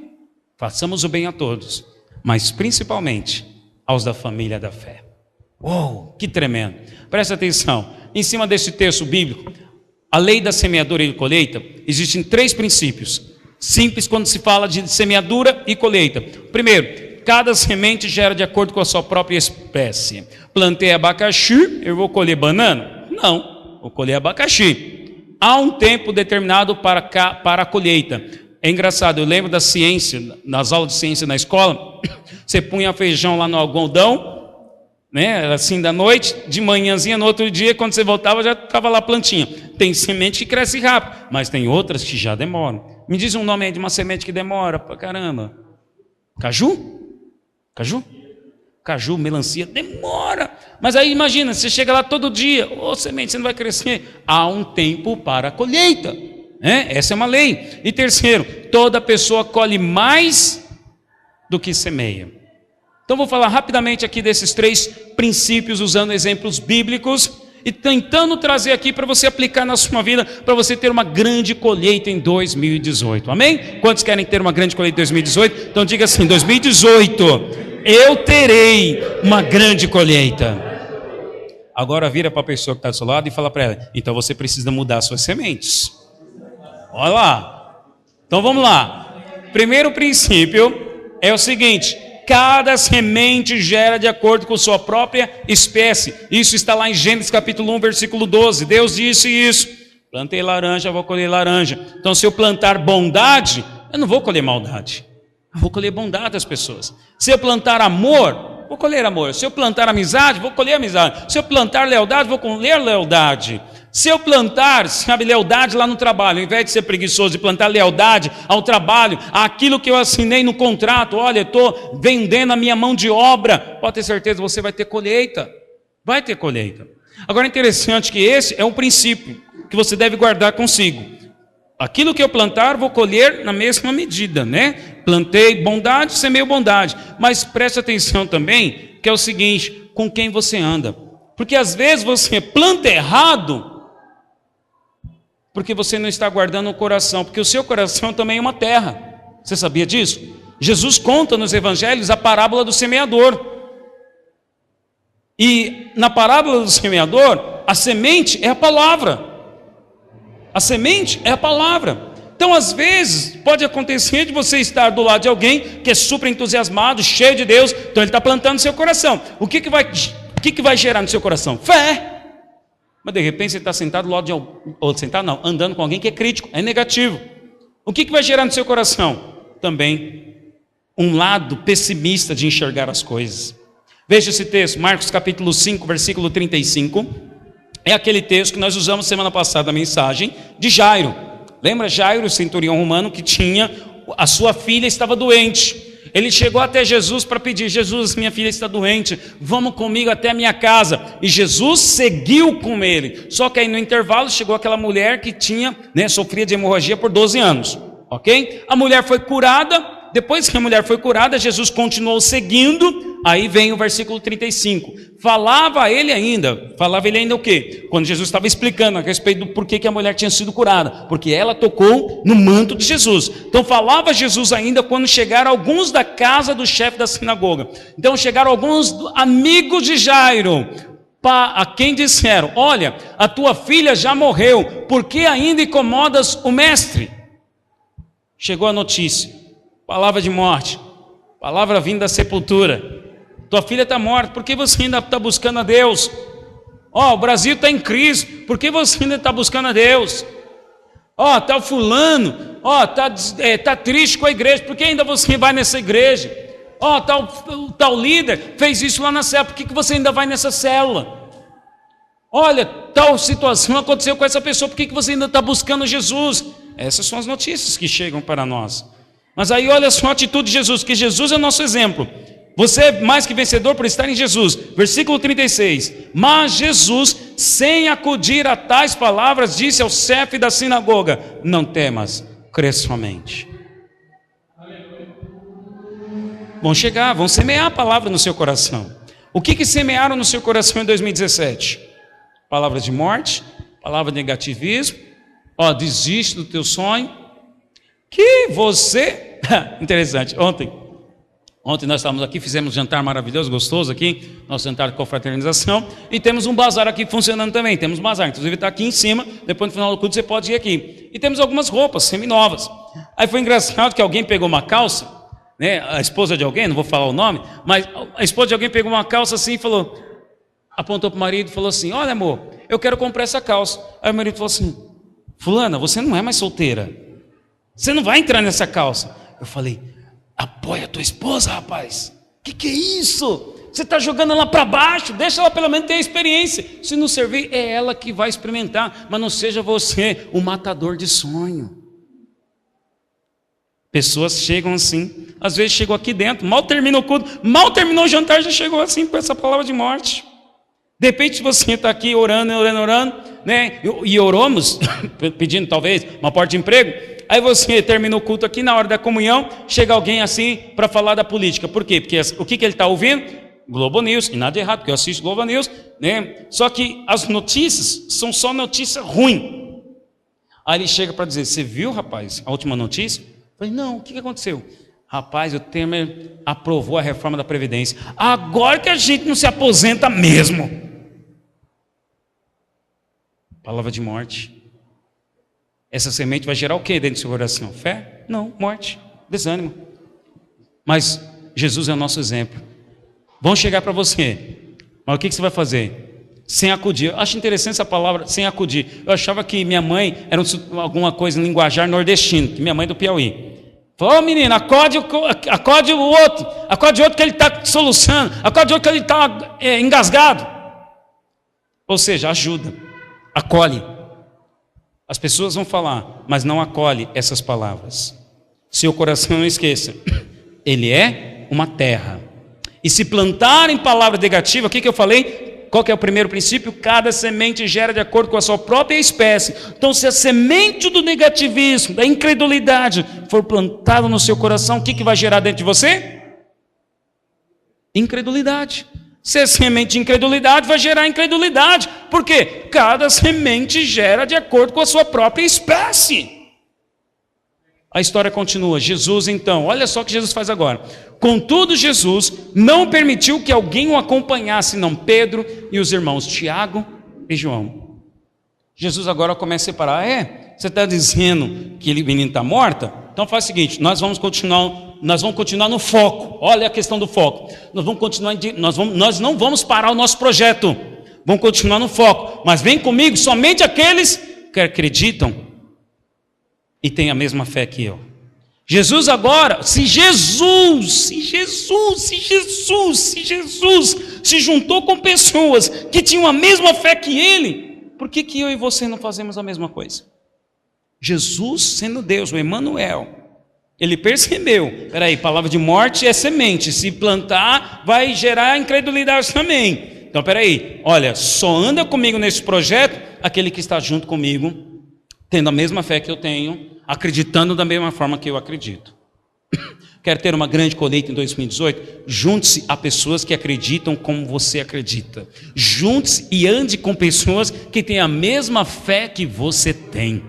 façamos o bem a todos, mas principalmente aos da família da fé. Uou, que tremendo! Presta atenção, em cima desse texto bíblico, a lei da semeadura e colheita, existem 3 princípios simples quando se fala de semeadura e colheita. Primeiro, cada semente gera de acordo com a sua própria espécie. Plantei abacaxi, eu vou colher banana? Não. Vou colher abacaxi. Há um tempo determinado para a colheita. É engraçado, eu lembro da ciência, nas aulas de ciência na escola, você punha feijão lá no algodão, né, assim da noite, de manhãzinha, no outro dia, quando você voltava, já estava lá a plantinha. Tem semente que cresce rápido, mas tem outras que já demoram. Me diz um nome aí de uma semente que demora pra caramba. Caju? Caju? Caju, melancia, demora. Mas aí imagina, você chega lá todo dia, semente, você não vai crescer. Há um tempo para a colheita, né? Essa é uma lei. E terceiro, toda pessoa colhe mais do que semeia. Então vou falar rapidamente aqui desses 3 princípios, usando exemplos bíblicos e tentando trazer aqui para você aplicar na sua vida, para você ter uma grande colheita em 2018. Amém? Quantos querem ter uma grande colheita em 2018? Então diga assim: 2018 eu terei uma grande colheita. Agora vira para a pessoa que está do seu lado e fala para ela: então você precisa mudar suas sementes. Olha lá. Então vamos lá. Primeiro princípio é o seguinte: cada semente gera de acordo com sua própria espécie. Isso está lá em Gênesis capítulo 1, versículo 12. Deus disse isso: plantei laranja, vou colher laranja. Então se eu plantar bondade, eu não vou colher maldade, eu vou colher bondade das pessoas. Se eu plantar amor, vou colher amor. Se eu plantar amizade, vou colher amizade. Se eu plantar lealdade, vou colher lealdade. Se eu plantar, sabe, lealdade lá no trabalho, ao invés de ser preguiçoso e plantar lealdade ao trabalho, aquilo que eu assinei no contrato, olha, eu estou vendendo a minha mão de obra, pode ter certeza, você vai ter colheita. Vai ter colheita. Agora é interessante que esse é um princípio que você deve guardar consigo. Aquilo que eu plantar, vou colher na mesma medida, né? Plantei bondade, semeio bondade. Mas preste atenção também, que é o seguinte: com quem você anda. Porque às vezes você planta errado, porque você não está guardando o coração, porque o seu coração também é uma terra. Você sabia disso? Jesus conta nos evangelhos a parábola do semeador. E na parábola do semeador, a semente é a palavra. A semente é a palavra. Então, às vezes, pode acontecer de você estar do lado de alguém que é super entusiasmado, cheio de Deus, então ele está plantando no seu coração. O que vai gerar no seu coração? Fé. Mas de repente você está sentado do lado de ou sentado não, andando com alguém que é crítico, é negativo. O que vai gerar no seu coração? Também um lado pessimista de enxergar as coisas. Veja esse texto, Marcos capítulo 5, versículo 35. É aquele texto que nós usamos semana passada, a mensagem de Jairo. Lembra Jairo, o centurião romano, que tinha, a sua filha estava doente. Ele chegou até Jesus para pedir: Jesus, minha filha está doente, vamos comigo até a minha casa. E Jesus seguiu com ele. Só que aí no intervalo chegou aquela mulher que tinha, sofria de hemorragia por 12 anos. Ok? A mulher foi curada. Depois que a mulher foi curada, Jesus continuou seguindo. Aí vem o versículo 35. Falava ele ainda o quê? Quando Jesus estava explicando a respeito do porquê que a mulher tinha sido curada. Porque ela tocou no manto de Jesus. Então falava Jesus ainda quando chegaram alguns da casa do chefe da sinagoga. Então chegaram alguns amigos de Jairo, a quem disseram: olha, a tua filha já morreu, por que ainda incomodas o mestre? Chegou a notícia. Palavra de morte, palavra vinda da sepultura. Tua filha está morta, por que você ainda está buscando a Deus? O Brasil está em crise, por que você ainda está buscando a Deus? Está o fulano, tá triste com a igreja, por que ainda você vai nessa igreja? Tal líder fez isso lá na célula, por que você ainda vai nessa célula? Olha, tal situação aconteceu com essa pessoa, por que você ainda está buscando Jesus? Essas são as notícias que chegam para nós. Mas aí olha só a atitude de Jesus, que Jesus é o nosso exemplo. Você é mais que vencedor por estar em Jesus. Versículo 36. Mas Jesus, sem acudir a tais palavras, disse ao chefe da sinagoga: não temas, crê somente. Vão chegar, vão semear a palavra no seu coração. O que semearam no seu coração em 2017? Palavras de morte, palavra de negativismo. Desiste do teu sonho. Que você... Interessante, Ontem nós estávamos aqui, fizemos um jantar maravilhoso, gostoso aqui, nosso jantar de confraternização, e temos um bazar aqui funcionando também, temos um bazar, inclusive está aqui em cima, depois no final do culto você pode ir aqui. E temos algumas roupas seminovas. Aí foi engraçado que alguém pegou uma calça, né, a esposa de alguém, não vou falar o nome, mas a esposa de alguém pegou uma calça assim e falou, apontou para o marido e falou assim: olha amor, eu quero comprar essa calça. Aí o marido falou assim: fulana, você não é mais solteira, você não vai entrar nessa calça. Eu falei: apoia a tua esposa, rapaz. Que é isso? Você está jogando ela para baixo. Deixa ela pelo menos ter a experiência. Se não servir, é ela que vai experimentar. Mas não seja você o matador de sonho. Pessoas chegam assim. Às vezes chegam aqui dentro, mal termina o culto, mal terminou o jantar, já chegou assim com essa palavra de morte. De repente você está aqui orando, né? E oramos, pedindo talvez uma porta de emprego. Aí você termina o culto aqui, na hora da comunhão, chega alguém assim para falar da política. Por quê? Porque o que ele está ouvindo? Globo News, e nada de errado, porque eu assisto Globo News, né? Só que as notícias são só notícia ruim. Aí ele chega para dizer: você viu, rapaz, a última notícia? Eu falei: não, o que aconteceu? Rapaz, o Temer aprovou a reforma da Previdência. Agora que a gente não se aposenta mesmo. Palavra de morte. Essa semente vai gerar o que dentro do seu coração? Fé? Não, morte, desânimo. Mas Jesus é o nosso exemplo. Vão chegar para você, mas o que você vai fazer? Sem acudir. Eu acho interessante essa palavra, sem acudir. Eu achava que minha mãe era alguma coisa em linguajar nordestino, que minha mãe é do Piauí. Falou: menino, acode o outro que ele está soluçando, acode o outro que ele está engasgado. Ou seja, ajuda, acolhe. As pessoas vão falar, mas não acolhe essas palavras. Seu coração, não esqueça, ele é uma terra. E se plantarem palavras negativas, o que eu falei? Qual que é o primeiro princípio? Cada semente gera de acordo com a sua própria espécie. Então, se a semente do negativismo, da incredulidade, for plantada no seu coração, o que vai gerar dentro de você? Incredulidade. Se a semente de incredulidade, vai gerar incredulidade. Por quê? Cada semente gera de acordo com a sua própria espécie. A história continua. Jesus, então, olha só o que Jesus faz agora. Contudo, Jesus não permitiu que alguém o acompanhasse, senão Pedro e os irmãos Tiago e João. Jesus agora começa a separar. Você está dizendo que o menino está morto? Então faz o seguinte, nós vamos continuar no foco. Olha a questão do foco. Nós não vamos parar o nosso projeto. Vamos continuar no foco. Mas vem comigo somente aqueles que acreditam e têm a mesma fé que eu. Jesus agora, se Jesus se juntou com pessoas que tinham a mesma fé que ele, por que eu e você não fazemos a mesma coisa? Jesus, sendo Deus, o Emanuel, ele percebeu, peraí, palavra de morte é semente, se plantar vai gerar incredulidade também. Então peraí, olha, só anda comigo nesse projeto aquele que está junto comigo, tendo a mesma fé que eu tenho, acreditando da mesma forma que eu acredito. Quer ter uma grande colheita em 2018? Junte-se a pessoas que acreditam como você acredita. Junte-se e ande com pessoas que têm a mesma fé que você tem.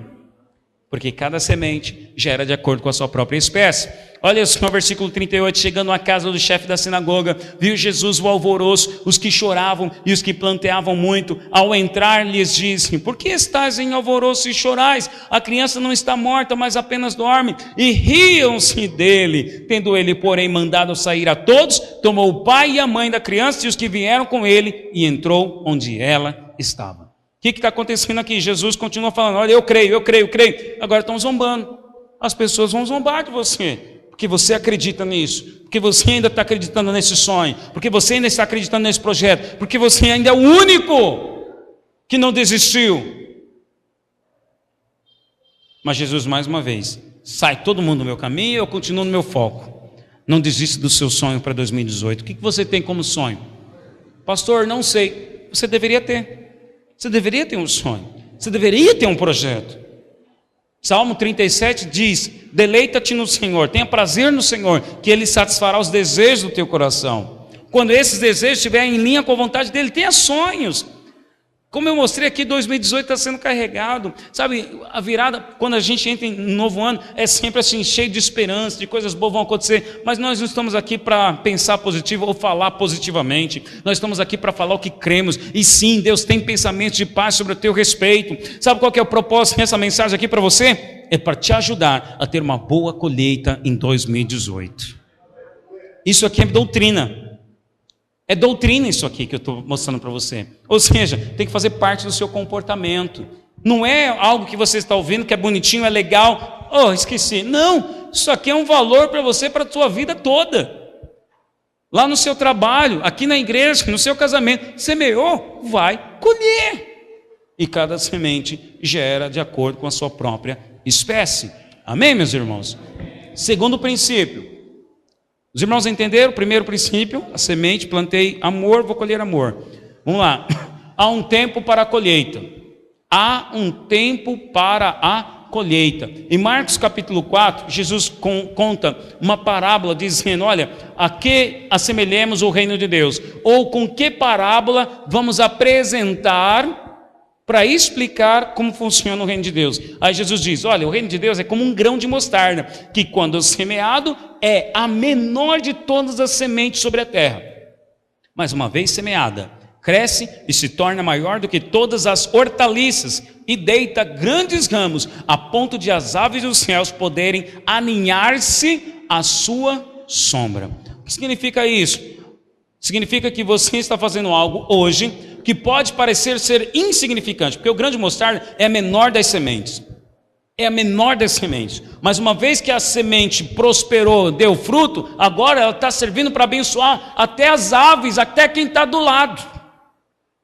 Porque cada semente gera de acordo com a sua própria espécie. Olha só o versículo 38, chegando à casa do chefe da sinagoga, viu Jesus o alvoroço, os que choravam e os que planteavam muito. Ao entrar, lhes disse: por que estáis em alvoroço e chorais? A criança não está morta, mas apenas dorme. E riam-se dele. Tendo ele, porém, mandado sair a todos, tomou o pai e a mãe da criança e os que vieram com ele, e entrou onde ela estava. O que está acontecendo aqui? Jesus continua falando: olha, eu creio. Agora estão zombando. As pessoas vão zombar de você. Porque você acredita nisso, porque você ainda está acreditando nesse sonho, porque você ainda está acreditando nesse projeto, porque você ainda é o único que não desistiu. Mas Jesus, mais uma vez, sai todo mundo do meu caminho e eu continuo no meu foco. Não desista do seu sonho para 2018. O que você tem como sonho? Pastor, não sei. Você deveria ter. Você deveria ter um sonho. Você deveria ter um projeto. Salmo 37 diz: deleita-te no Senhor, tenha prazer no Senhor, que Ele satisfará os desejos do teu coração. Quando esses desejos estiverem em linha com a vontade dEle, tenha sonhos. Como eu mostrei aqui, 2018 está sendo carregado. Sabe, a virada, quando a gente entra em um novo ano, é sempre assim, cheio de esperança, de coisas boas vão acontecer. Mas nós não estamos aqui para pensar positivo ou falar positivamente. Nós estamos aqui para falar o que cremos. E sim, Deus tem pensamentos de paz sobre o teu respeito. Sabe qual que é o propósito dessa mensagem aqui para você? É para te ajudar a ter uma boa colheita em 2018. Isso aqui é doutrina. É doutrina isso aqui que eu estou mostrando para você. Ou seja, tem que fazer parte do seu comportamento. Não é algo que você está ouvindo que é bonitinho, é legal. Oh, esqueci. Não, isso aqui é um valor para você, para a sua vida toda. Lá no seu trabalho, aqui na igreja, no seu casamento, semeou, vai colher. E cada semente gera de acordo com a sua própria espécie. Amém, meus irmãos? Segundo princípio. Os irmãos entenderam? O primeiro princípio, a semente, plantei amor, vou colher amor. Vamos lá. Há um tempo para a colheita. Há um tempo para a colheita. Em Marcos capítulo 4, Jesus conta uma parábola dizendo: olha, a que assemelhemos o reino de Deus? Ou com que parábola vamos apresentar para explicar como funciona o reino de Deus? Aí Jesus diz: olha, o reino de Deus é como um grão de mostarda, que quando semeado é a menor de todas as sementes sobre a terra. Mas uma vez semeada, cresce e se torna maior do que todas as hortaliças e deita grandes ramos, a ponto de as aves dos céus poderem aninhar-se à sua sombra. O que significa isso? Significa que você está fazendo algo hoje que pode parecer ser insignificante, porque o grão de mostarda é a menor das sementes. É a menor das sementes. Mas uma vez que a semente prosperou, deu fruto, agora ela está servindo para abençoar até as aves, até quem está do lado.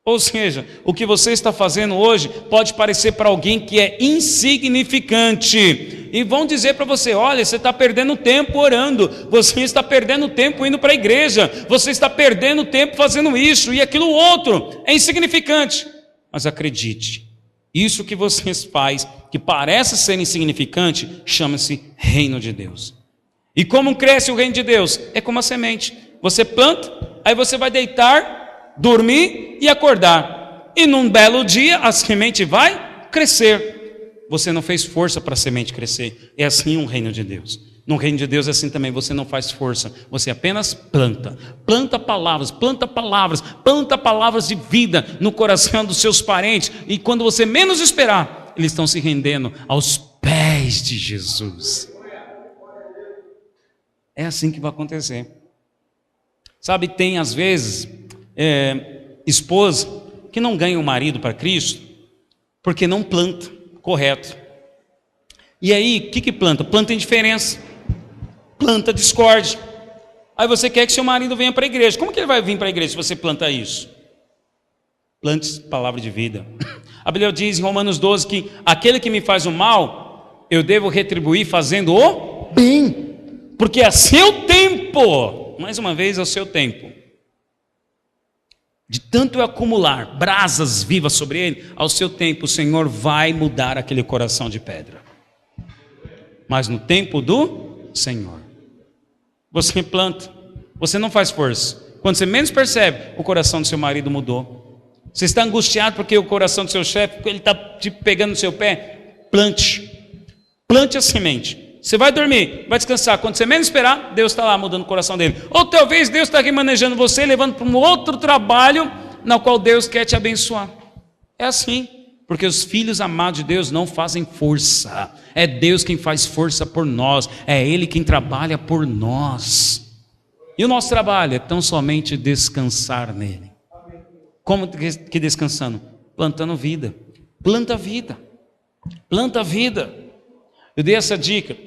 Ou seja, o que você está fazendo hoje pode parecer para alguém que é insignificante. E vão dizer para você: olha, você está perdendo tempo orando, você está perdendo tempo indo para a igreja, você está perdendo tempo fazendo isso e aquilo outro, é insignificante. Mas acredite, isso que você faz, que parece ser insignificante, chama-se reino de Deus. E como cresce o reino de Deus? É como a semente. Você planta, aí você vai deitar, dormir e acordar. E num belo dia a semente vai crescer. Você não fez força para a semente crescer. É assim um reino de Deus. No reino de Deus é assim também, você não faz força, você apenas planta. Planta palavras, planta palavras, planta palavras de vida no coração dos seus parentes. E quando você menos esperar, eles estão se rendendo aos pés de Jesus. É assim que vai acontecer. Sabe, tem às vezes esposa que não ganha o marido para Cristo porque não planta correto. E aí, o que planta? Planta indiferença, planta discórdia. Aí você quer que seu marido venha para a igreja. Como que ele vai vir para a igreja se você planta isso? Plante palavra de vida. A Bíblia diz em Romanos 12 que aquele que me faz o mal, eu devo retribuir fazendo o bem, porque é seu tempo. Mais uma vez, é o seu tempo. De tanto eu acumular brasas vivas sobre ele, ao seu tempo o Senhor vai mudar aquele coração de pedra. Mas no tempo do Senhor, você planta, você não faz força. Quando você menos percebe, o coração do seu marido mudou. Você está angustiado porque o coração do seu chefe, ele está te pegando no seu pé. Plante a semente. Você vai dormir, vai descansar. Quando você menos esperar, Deus está lá mudando o coração dele. Ou talvez Deus está aqui manejando você, levando para um outro trabalho, na qual Deus quer te abençoar. É assim, porque os filhos amados de Deus não fazem força. É Deus quem faz força por nós. É Ele quem trabalha por nós. E o nosso trabalho é tão somente descansar nele. Como que descansando? Plantando vida. Planta vida. Planta vida. Eu dei essa dica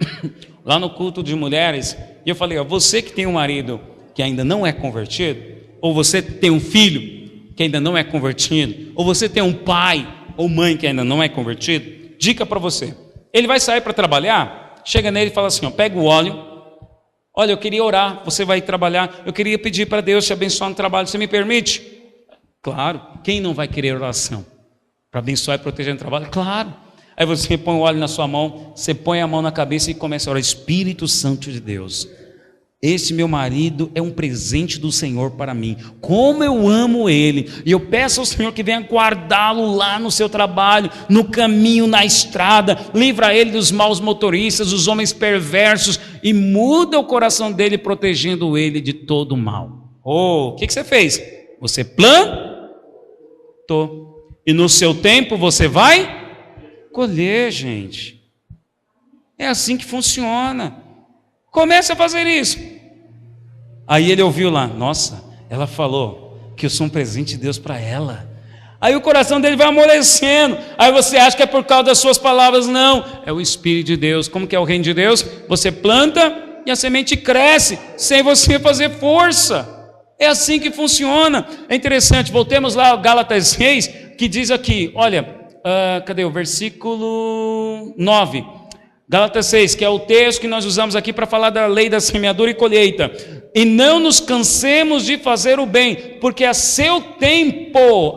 lá no culto de mulheres, e eu falei: ó, você que tem um marido que ainda não é convertido, ou você tem um filho que que ainda não é convertido, ou você tem um pai ou mãe que ainda não é convertido, dica para você. Ele vai sair para trabalhar, chega nele e fala assim, ó, pega o óleo, olha, eu queria orar, você vai trabalhar, eu queria pedir para Deus te abençoar no trabalho, você me permite? Claro, quem não vai querer oração? Para abençoar e proteger no trabalho? Claro. Aí você põe o óleo na sua mão, você põe a mão na cabeça e começa a orar, Espírito Santo de Deus, esse meu marido é um presente do Senhor para mim, como eu amo ele, e eu peço ao Senhor que venha guardá-lo lá no seu trabalho, no caminho, na estrada, livra ele dos maus motoristas, dos homens perversos, e muda o coração dele, protegendo ele de todo o mal. O que você fez? Você plantou, e no seu tempo você vai colher, gente. É assim que funciona. Comece a fazer isso. Aí ele ouviu lá, nossa, ela falou que eu sou um presente de Deus para ela. Aí o coração dele vai amolecendo. Aí você acha que é por causa das suas palavras. Não, é o Espírito de Deus. Como que é o reino de Deus? Você planta e a semente cresce, sem você fazer força. É assim que funciona. É interessante, voltemos lá ao Gálatas 6, que diz aqui, olha, cadê o versículo 9? Gálatas 6, que é o texto que nós usamos aqui para falar da lei da semeadura e colheita. E não nos cansemos de fazer o bem, porque a seu tempo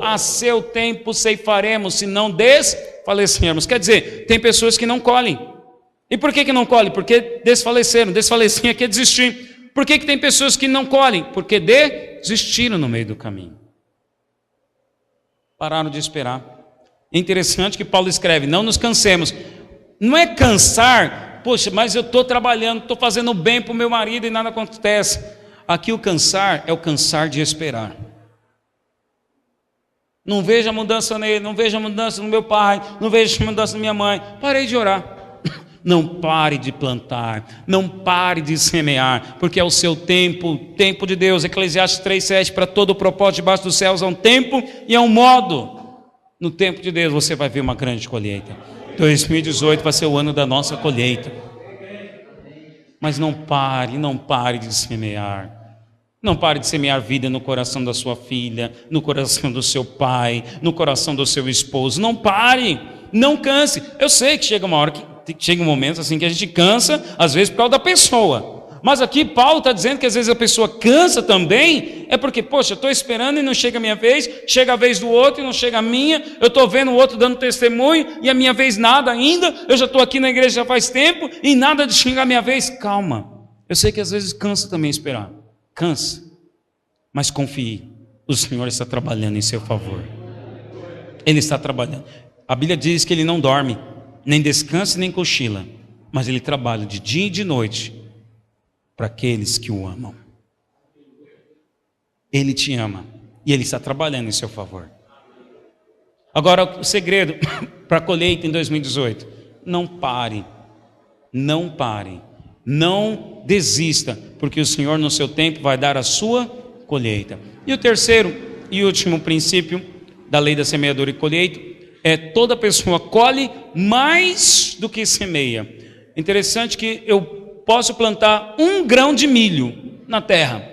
ceifaremos, se não desfalecermos. Quer dizer, tem pessoas que não colhem. E por que não colhem? Porque desfaleceram. Desfalecer aqui é desistir. Por que tem pessoas que não colhem? Porque desistiram no meio do caminho. Pararam de esperar. É interessante que Paulo escreve, não nos cansemos. Não é cansar, poxa, mas eu estou trabalhando, estou fazendo bem para o meu marido e nada acontece. Aqui o cansar é o cansar de esperar. Não vejo a mudança nele, não vejo a mudança no meu pai, não vejo a mudança na minha mãe. Parei de orar. Não pare de plantar, não pare de semear, porque é o seu tempo, o tempo de Deus. Eclesiastes 3,7, para todo o propósito debaixo dos céus há um tempo e há um modo. No tempo de Deus você vai ver uma grande colheita. 2018 vai ser o ano da nossa colheita. Mas não pare de semear. Não pare de semear vida no coração da sua filha, no coração do seu pai, no coração do seu esposo. Não pare, não canse. Eu sei que chega uma hora chega um momento assim que a gente cansa, às vezes por causa da pessoa. Mas aqui Paulo está dizendo que às vezes a pessoa cansa também, é porque, poxa, eu estou esperando e não chega a minha vez, chega a vez do outro e não chega a minha, eu estou vendo o outro dando testemunho e a minha vez nada ainda, eu já estou aqui na igreja já faz tempo e nada de chegar a minha vez. Calma, eu sei que às vezes cansa também esperar, cansa, mas confie, o Senhor está trabalhando em seu favor, Ele está trabalhando. A Bíblia diz que Ele não dorme, nem descansa nem cochila, mas Ele trabalha de dia e de noite, para aqueles que o amam. Ele te ama e Ele está trabalhando em seu favor. Agora o segredo para a colheita em 2018: não pare, não desista, porque o Senhor no seu tempo vai dar a sua colheita. E o terceiro e último princípio da lei da semeadura e colheita é: toda pessoa colhe mais do que semeia. Interessante que eu posso plantar 1 grão de milho na terra,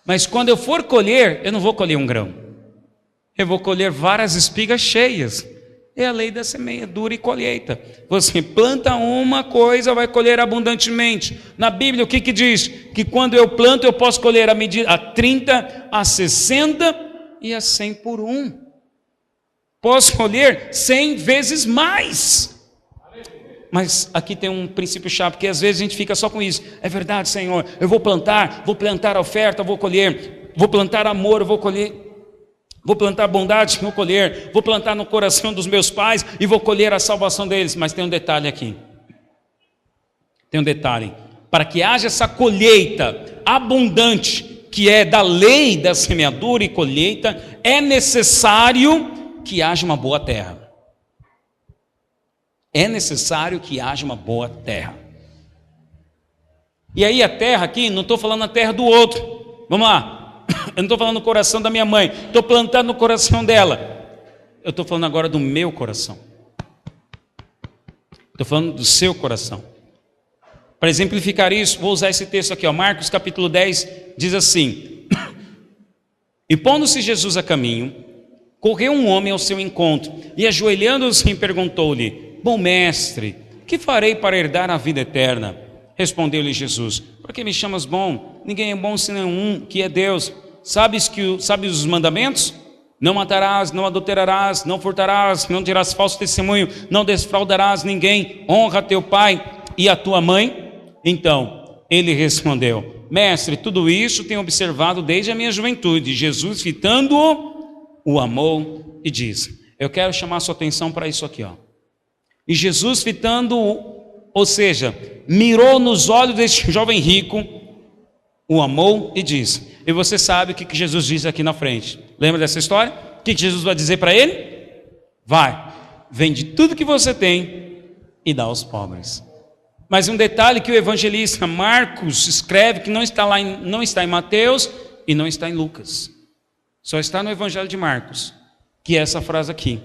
mas quando eu for colher, eu não vou colher 1 grão, eu vou colher várias espigas cheias. É a lei da semeadura e colheita. Você planta uma coisa, vai colher abundantemente. Na Bíblia o que diz? Que quando eu planto eu posso colher a 30, a 60 e a 100 por 1. Posso colher 100 vezes mais. Mas aqui tem um princípio chave, porque às vezes a gente fica só com isso. É verdade, Senhor, eu vou plantar a oferta, vou colher. Vou plantar amor, eu vou colher. Vou plantar bondade, vou colher. Vou plantar no coração dos meus pais e vou colher a salvação deles. Mas tem um detalhe aqui. Tem um detalhe. Para que haja essa colheita abundante, que é da lei da semeadura e colheita, é necessário que haja uma boa terra. É necessário que haja uma boa terra. E aí a terra aqui, não estou falando a terra do outro. Vamos lá. Eu não estou falando no coração da minha mãe. Estou plantando no coração dela. Eu estou falando agora do meu coração. Estou falando do seu coração. Para exemplificar isso, vou usar esse texto aqui, ó. Marcos capítulo 10 diz assim: E pondo-se Jesus a caminho, correu um homem ao seu encontro, e ajoelhando-se perguntou-lhe: Bom mestre, que farei para herdar a vida eterna? Respondeu-lhe Jesus: Por que me chamas bom? Ninguém é bom senão um, que é Deus. Sabes os mandamentos? Não matarás, não adulterarás, não furtarás, não dirás falso testemunho, não defraudarás ninguém, honra teu pai e a tua mãe. Então ele respondeu: Mestre, tudo isso tenho observado desde a minha juventude. Jesus, fitando-o, o amou e disse: Eu quero chamar a sua atenção para isso aqui, ó. E Jesus, fitando-o, ou seja, mirou nos olhos deste jovem rico, o amou e disse. E você sabe o que Jesus diz aqui na frente. Lembra dessa história? O que Jesus vai dizer para ele? Vai, vende tudo que você tem e dá aos pobres. Mas um detalhe que o evangelista Marcos escreve, que não está em Mateus e não está em Lucas. Só está no evangelho de Marcos, que é essa frase aqui.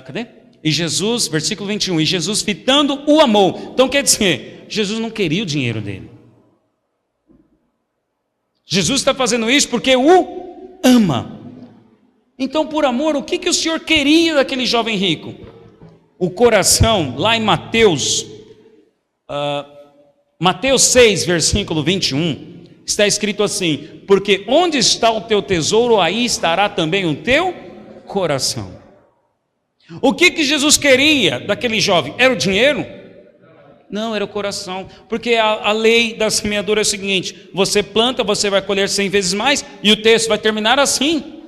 Cadê? E Jesus, versículo 21, e Jesus fitando o amou. Então quer dizer, Jesus não queria o dinheiro dele. Jesus está fazendo isso porque o ama. Então, por amor, o que o Senhor queria daquele jovem rico? O coração, lá em Mateus 6, versículo 21, está escrito assim: porque onde está o teu tesouro, aí estará também o teu coração. O que Jesus queria daquele jovem? Era o dinheiro? Não, era o coração, porque a lei da semeadura é o seguinte: você planta, você vai colher 100 vezes mais, e o texto vai terminar assim.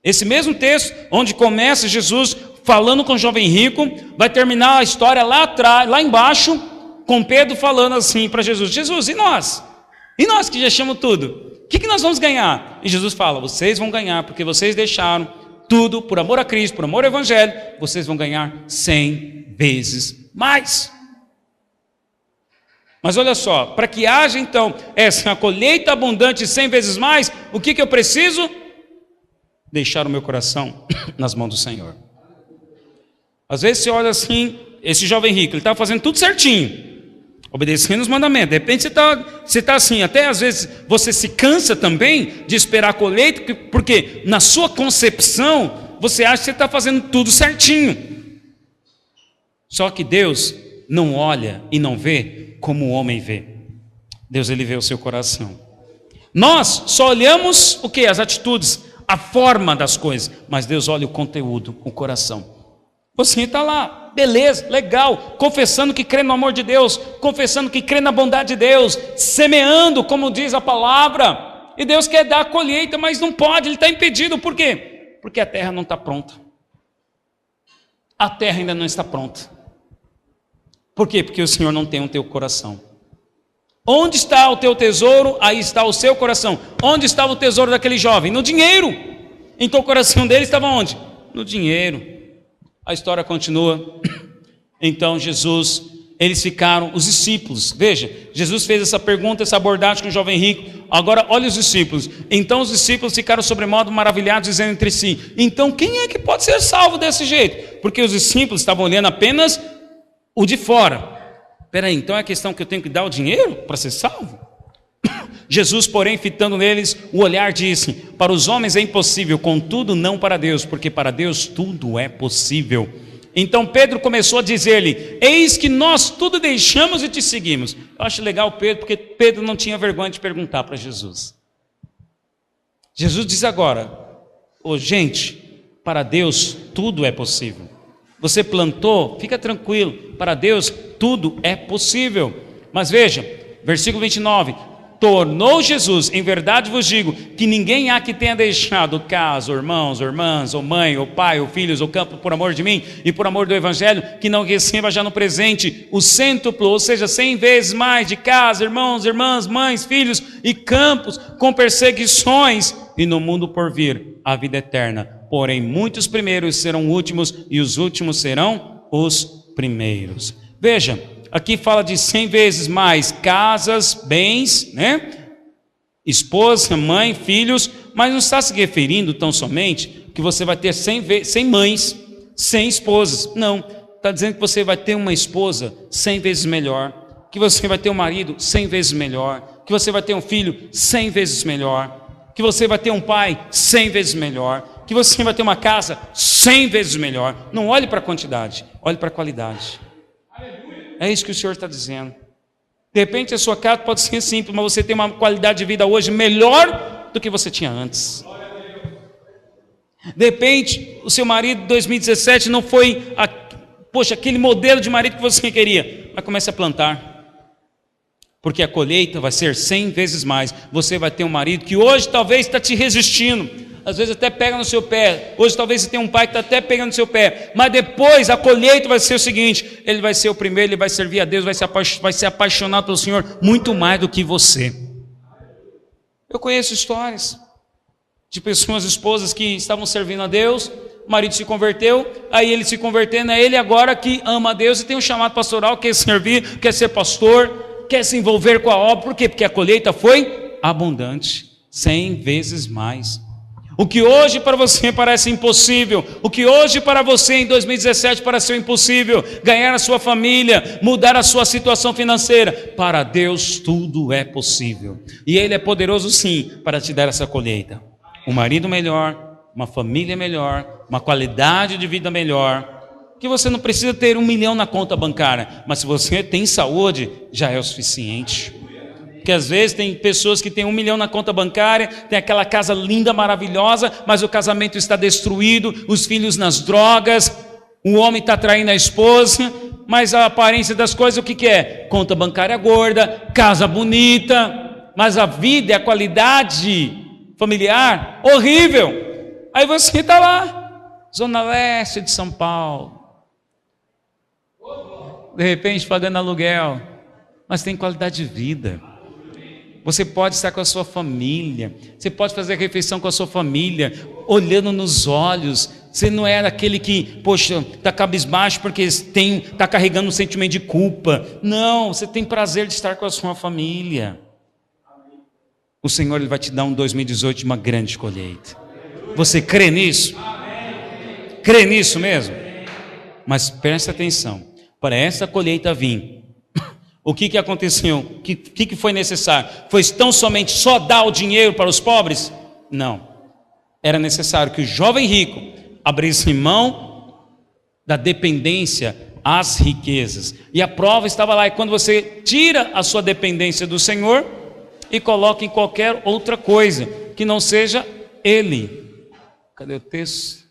Esse mesmo texto, onde começa Jesus falando com o jovem rico, vai terminar a história lá atrás, lá embaixo, com Pedro falando assim para Jesus: Jesus, e nós? E nós que já achamos tudo? O que nós vamos ganhar? E Jesus fala: vocês vão ganhar, porque vocês deixaram tudo por amor a Cristo, por amor ao Evangelho, vocês vão ganhar 100 vezes mais. Mas olha só, para que haja então essa colheita abundante 100 vezes mais, o que eu preciso? Deixar o meu coração nas mãos do Senhor. Às vezes você olha assim, esse jovem rico, ele está fazendo tudo certinho, obedecendo os mandamentos. De repente você está assim, até às vezes você se cansa também de esperar a colheita, porque na sua concepção você acha que você está fazendo tudo certinho. Só que Deus não olha e não vê como o homem vê. Deus, ele vê o seu coração. Nós só olhamos o que? As atitudes, a forma das coisas, mas Deus olha o conteúdo, o coração. Você está lá, beleza, legal, confessando que crê no amor de Deus, confessando que crê na bondade de Deus, semeando, como diz a palavra, e Deus quer dar a colheita, mas não pode, ele está impedido. Por quê? Porque a terra não está pronta. A terra ainda não está pronta. Por quê? Porque o Senhor não tem o teu coração. Onde está o teu tesouro, aí está o seu coração. Onde estava o tesouro daquele jovem? No dinheiro. Então o coração dele estava onde? No dinheiro. A história continua. Então eles ficaram, os discípulos, veja, Jesus fez essa pergunta, essa abordagem com o jovem rico. Agora olha os discípulos. Então os discípulos ficaram sobremodo maravilhados, dizendo entre si: então quem é que pode ser salvo desse jeito? Porque os discípulos estavam olhando apenas o de fora. Peraí, então é a questão que eu tenho que dar o dinheiro para ser salvo? Jesus, porém, fitando neles o olhar, disse: para os homens é impossível, contudo não para Deus, porque para Deus tudo é possível. Então Pedro começou a dizer-lhe: eis que nós tudo deixamos e te seguimos. Eu acho legal Pedro, porque Pedro não tinha vergonha de perguntar para Jesus. Jesus diz agora: gente, para Deus tudo é possível. Você plantou, fica tranquilo, para Deus tudo é possível. Mas veja, versículo 29, tornou Jesus: em verdade vos digo, que ninguém há que tenha deixado casa, ou irmãos, ou irmãs, ou mãe, ou pai, ou filhos, ou campo, por amor de mim, e por amor do Evangelho, que não receba já no presente o cêntuplo, ou seja, 100 vezes mais de casa, irmãos, irmãs, mães, filhos e campos, com perseguições, e no mundo por vir a vida eterna. Porém, muitos primeiros serão últimos, e os últimos serão os primeiros. Veja, aqui fala de 100 vezes mais casas, bens, né? Esposa, mãe, filhos, mas não está se referindo tão somente que você vai ter 100 mães, 100 esposas. Não, está dizendo que você vai ter uma esposa 100 vezes melhor, que você vai ter um marido 100 vezes melhor, que você vai ter um filho 100 vezes melhor. que você vai ter um pai 100 vezes melhor, que você vai ter uma casa 100 vezes melhor. Não olhe para a quantidade, olhe para a qualidade. É isso que o Senhor está dizendo. De repente a sua casa pode ser simples, mas você tem uma qualidade de vida hoje melhor do que você tinha antes. De repente o seu marido em 2017 não foi aquele modelo de marido que você queria, mas comece a plantar. Porque a colheita vai ser 100 vezes mais. Você vai ter um marido que hoje talvez está te resistindo, às vezes até pega no seu pé. Hoje talvez você tenha um pai que está até pegando no seu pé, mas depois a colheita vai ser o seguinte: ele vai ser o primeiro, ele vai servir a Deus, vai ser apaixonado pelo Senhor muito mais do que você. Eu conheço histórias de pessoas, esposas que estavam servindo a Deus, o marido se converteu, aí ele se convertendo, é ele agora que ama a Deus e tem um chamado pastoral, quer servir, quer ser pastor, quer se envolver com a obra. Por quê? Porque a colheita foi abundante, 100 vezes mais. O que hoje para você parece impossível, o que hoje para você em 2017 pareceu impossível, ganhar a sua família, mudar a sua situação financeira, para Deus tudo é possível. E Ele é poderoso sim para te dar essa colheita. Um marido melhor, uma família melhor, uma qualidade de vida melhor, que você não precisa ter 1 milhão na conta bancária, mas se você tem saúde, já é o suficiente. Porque às vezes tem pessoas que têm 1 milhão na conta bancária, tem aquela casa linda, maravilhosa, mas o casamento está destruído, os filhos nas drogas, o homem está traindo a esposa, mas a aparência das coisas o que é? Conta bancária gorda, casa bonita, mas a vida e a qualidade familiar horrível. Aí você está lá, Zona Leste de São Paulo, de repente pagando aluguel, mas tem qualidade de vida. Você pode estar com a sua família, você pode fazer a refeição com a sua família, olhando nos olhos. Você não é aquele que, está cabisbaixo porque está carregando um sentimento de culpa. Não, você tem prazer de estar com a sua família. O Senhor Ele vai te dar um 2018 de uma grande colheita. Você crê nisso? Crê nisso mesmo? Mas preste atenção, para essa colheita vir, o que aconteceu? O que foi necessário? Foi tão somente só dar o dinheiro para os pobres? Não. Era necessário que o jovem rico abrisse mão da dependência às riquezas. E a prova estava lá. E quando você tira a sua dependência do Senhor e coloca em qualquer outra coisa que não seja Ele. Cadê o texto?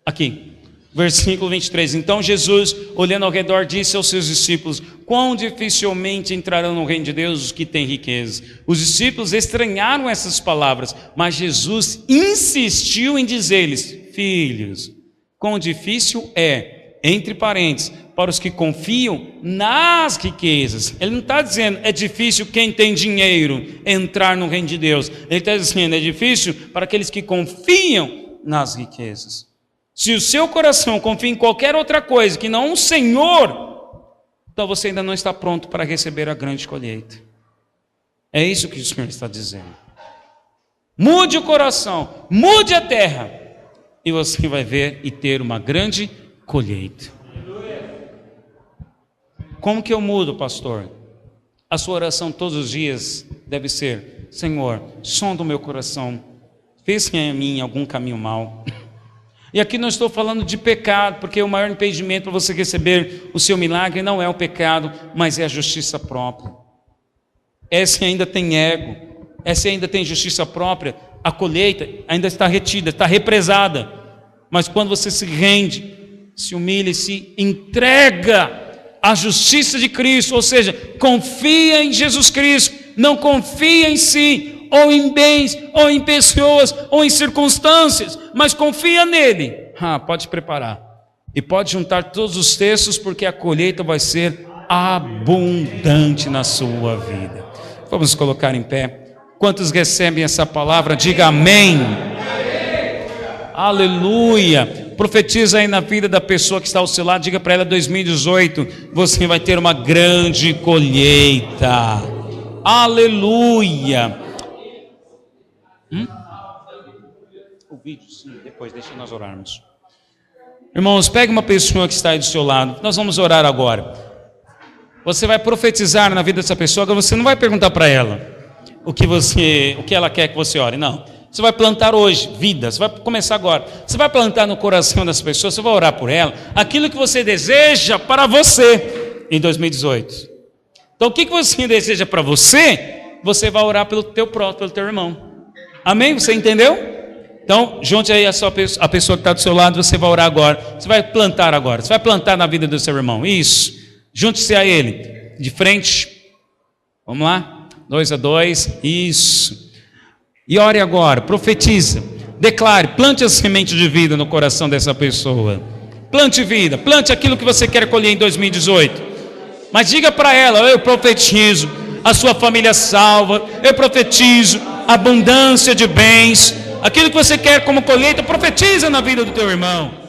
Aqui. Versículo 23, então Jesus, olhando ao redor, disse aos seus discípulos: quão dificilmente entrarão no reino de Deus os que têm riquezas. Os discípulos estranharam essas palavras, mas Jesus insistiu em dizer-lhes: filhos, quão difícil é, entre parênteses, para os que confiam nas riquezas. Ele não está dizendo é difícil quem tem dinheiro entrar no reino de Deus. Ele está dizendo é difícil para aqueles que confiam nas riquezas. Se o seu coração confia em qualquer outra coisa que não o Senhor, então você ainda não está pronto para receber a grande colheita. É isso que o Senhor está dizendo. Mude o coração, mude a terra, e você vai ver e ter uma grande colheita. Como que eu mudo, pastor? A sua oração todos os dias deve ser: Senhor, sonda o meu coração, vê se em mim algum caminho mau. E aqui não estou falando de pecado, porque o maior impedimento para você receber o seu milagre não é o pecado, mas é a justiça própria. Essa ainda tem ego, essa ainda tem justiça própria, a colheita ainda está retida, está represada. Mas quando você se rende, se humilha e se entrega à justiça de Cristo, ou seja, confia em Jesus Cristo, não confia em si, ou em bens, ou em pessoas, ou em circunstâncias, mas confia nele. Pode preparar e pode juntar todos os textos, porque a colheita vai ser abundante na sua vida. Vamos colocar em pé. Quantos recebem essa palavra? Diga amém. Aleluia. Profetiza aí na vida da pessoa que está ao seu lado. Diga para ela: 2018 você vai ter uma grande colheita. Aleluia. O vídeo, sim, depois deixa nós orarmos. Irmãos, pegue uma pessoa que está aí do seu lado. Nós vamos orar agora. Você vai profetizar na vida dessa pessoa. Agora você não vai perguntar para ela: o que ela quer que você ore. Não. Você vai plantar hoje vida, você vai começar agora. Você vai plantar no coração das pessoas, você vai orar por ela, aquilo que você deseja para você em 2018. Então, o que você deseja para você, você vai orar pelo teu próximo, pelo teu irmão. Amém? Você entendeu? Então, junte aí a pessoa que está do seu lado, você vai orar agora. Você vai plantar agora, você vai plantar na vida do seu irmão. Isso. Junte-se a ele, de frente. Vamos lá? 2 a 2. Isso. E ore agora, profetiza, declare, plante a semente de vida no coração dessa pessoa. Plante vida, plante aquilo que você quer colher em 2018. Mas diga para ela: eu profetizo a sua família salva, eu profetizo abundância de bens, aquilo que você quer como colheita, profetiza na vida do teu irmão.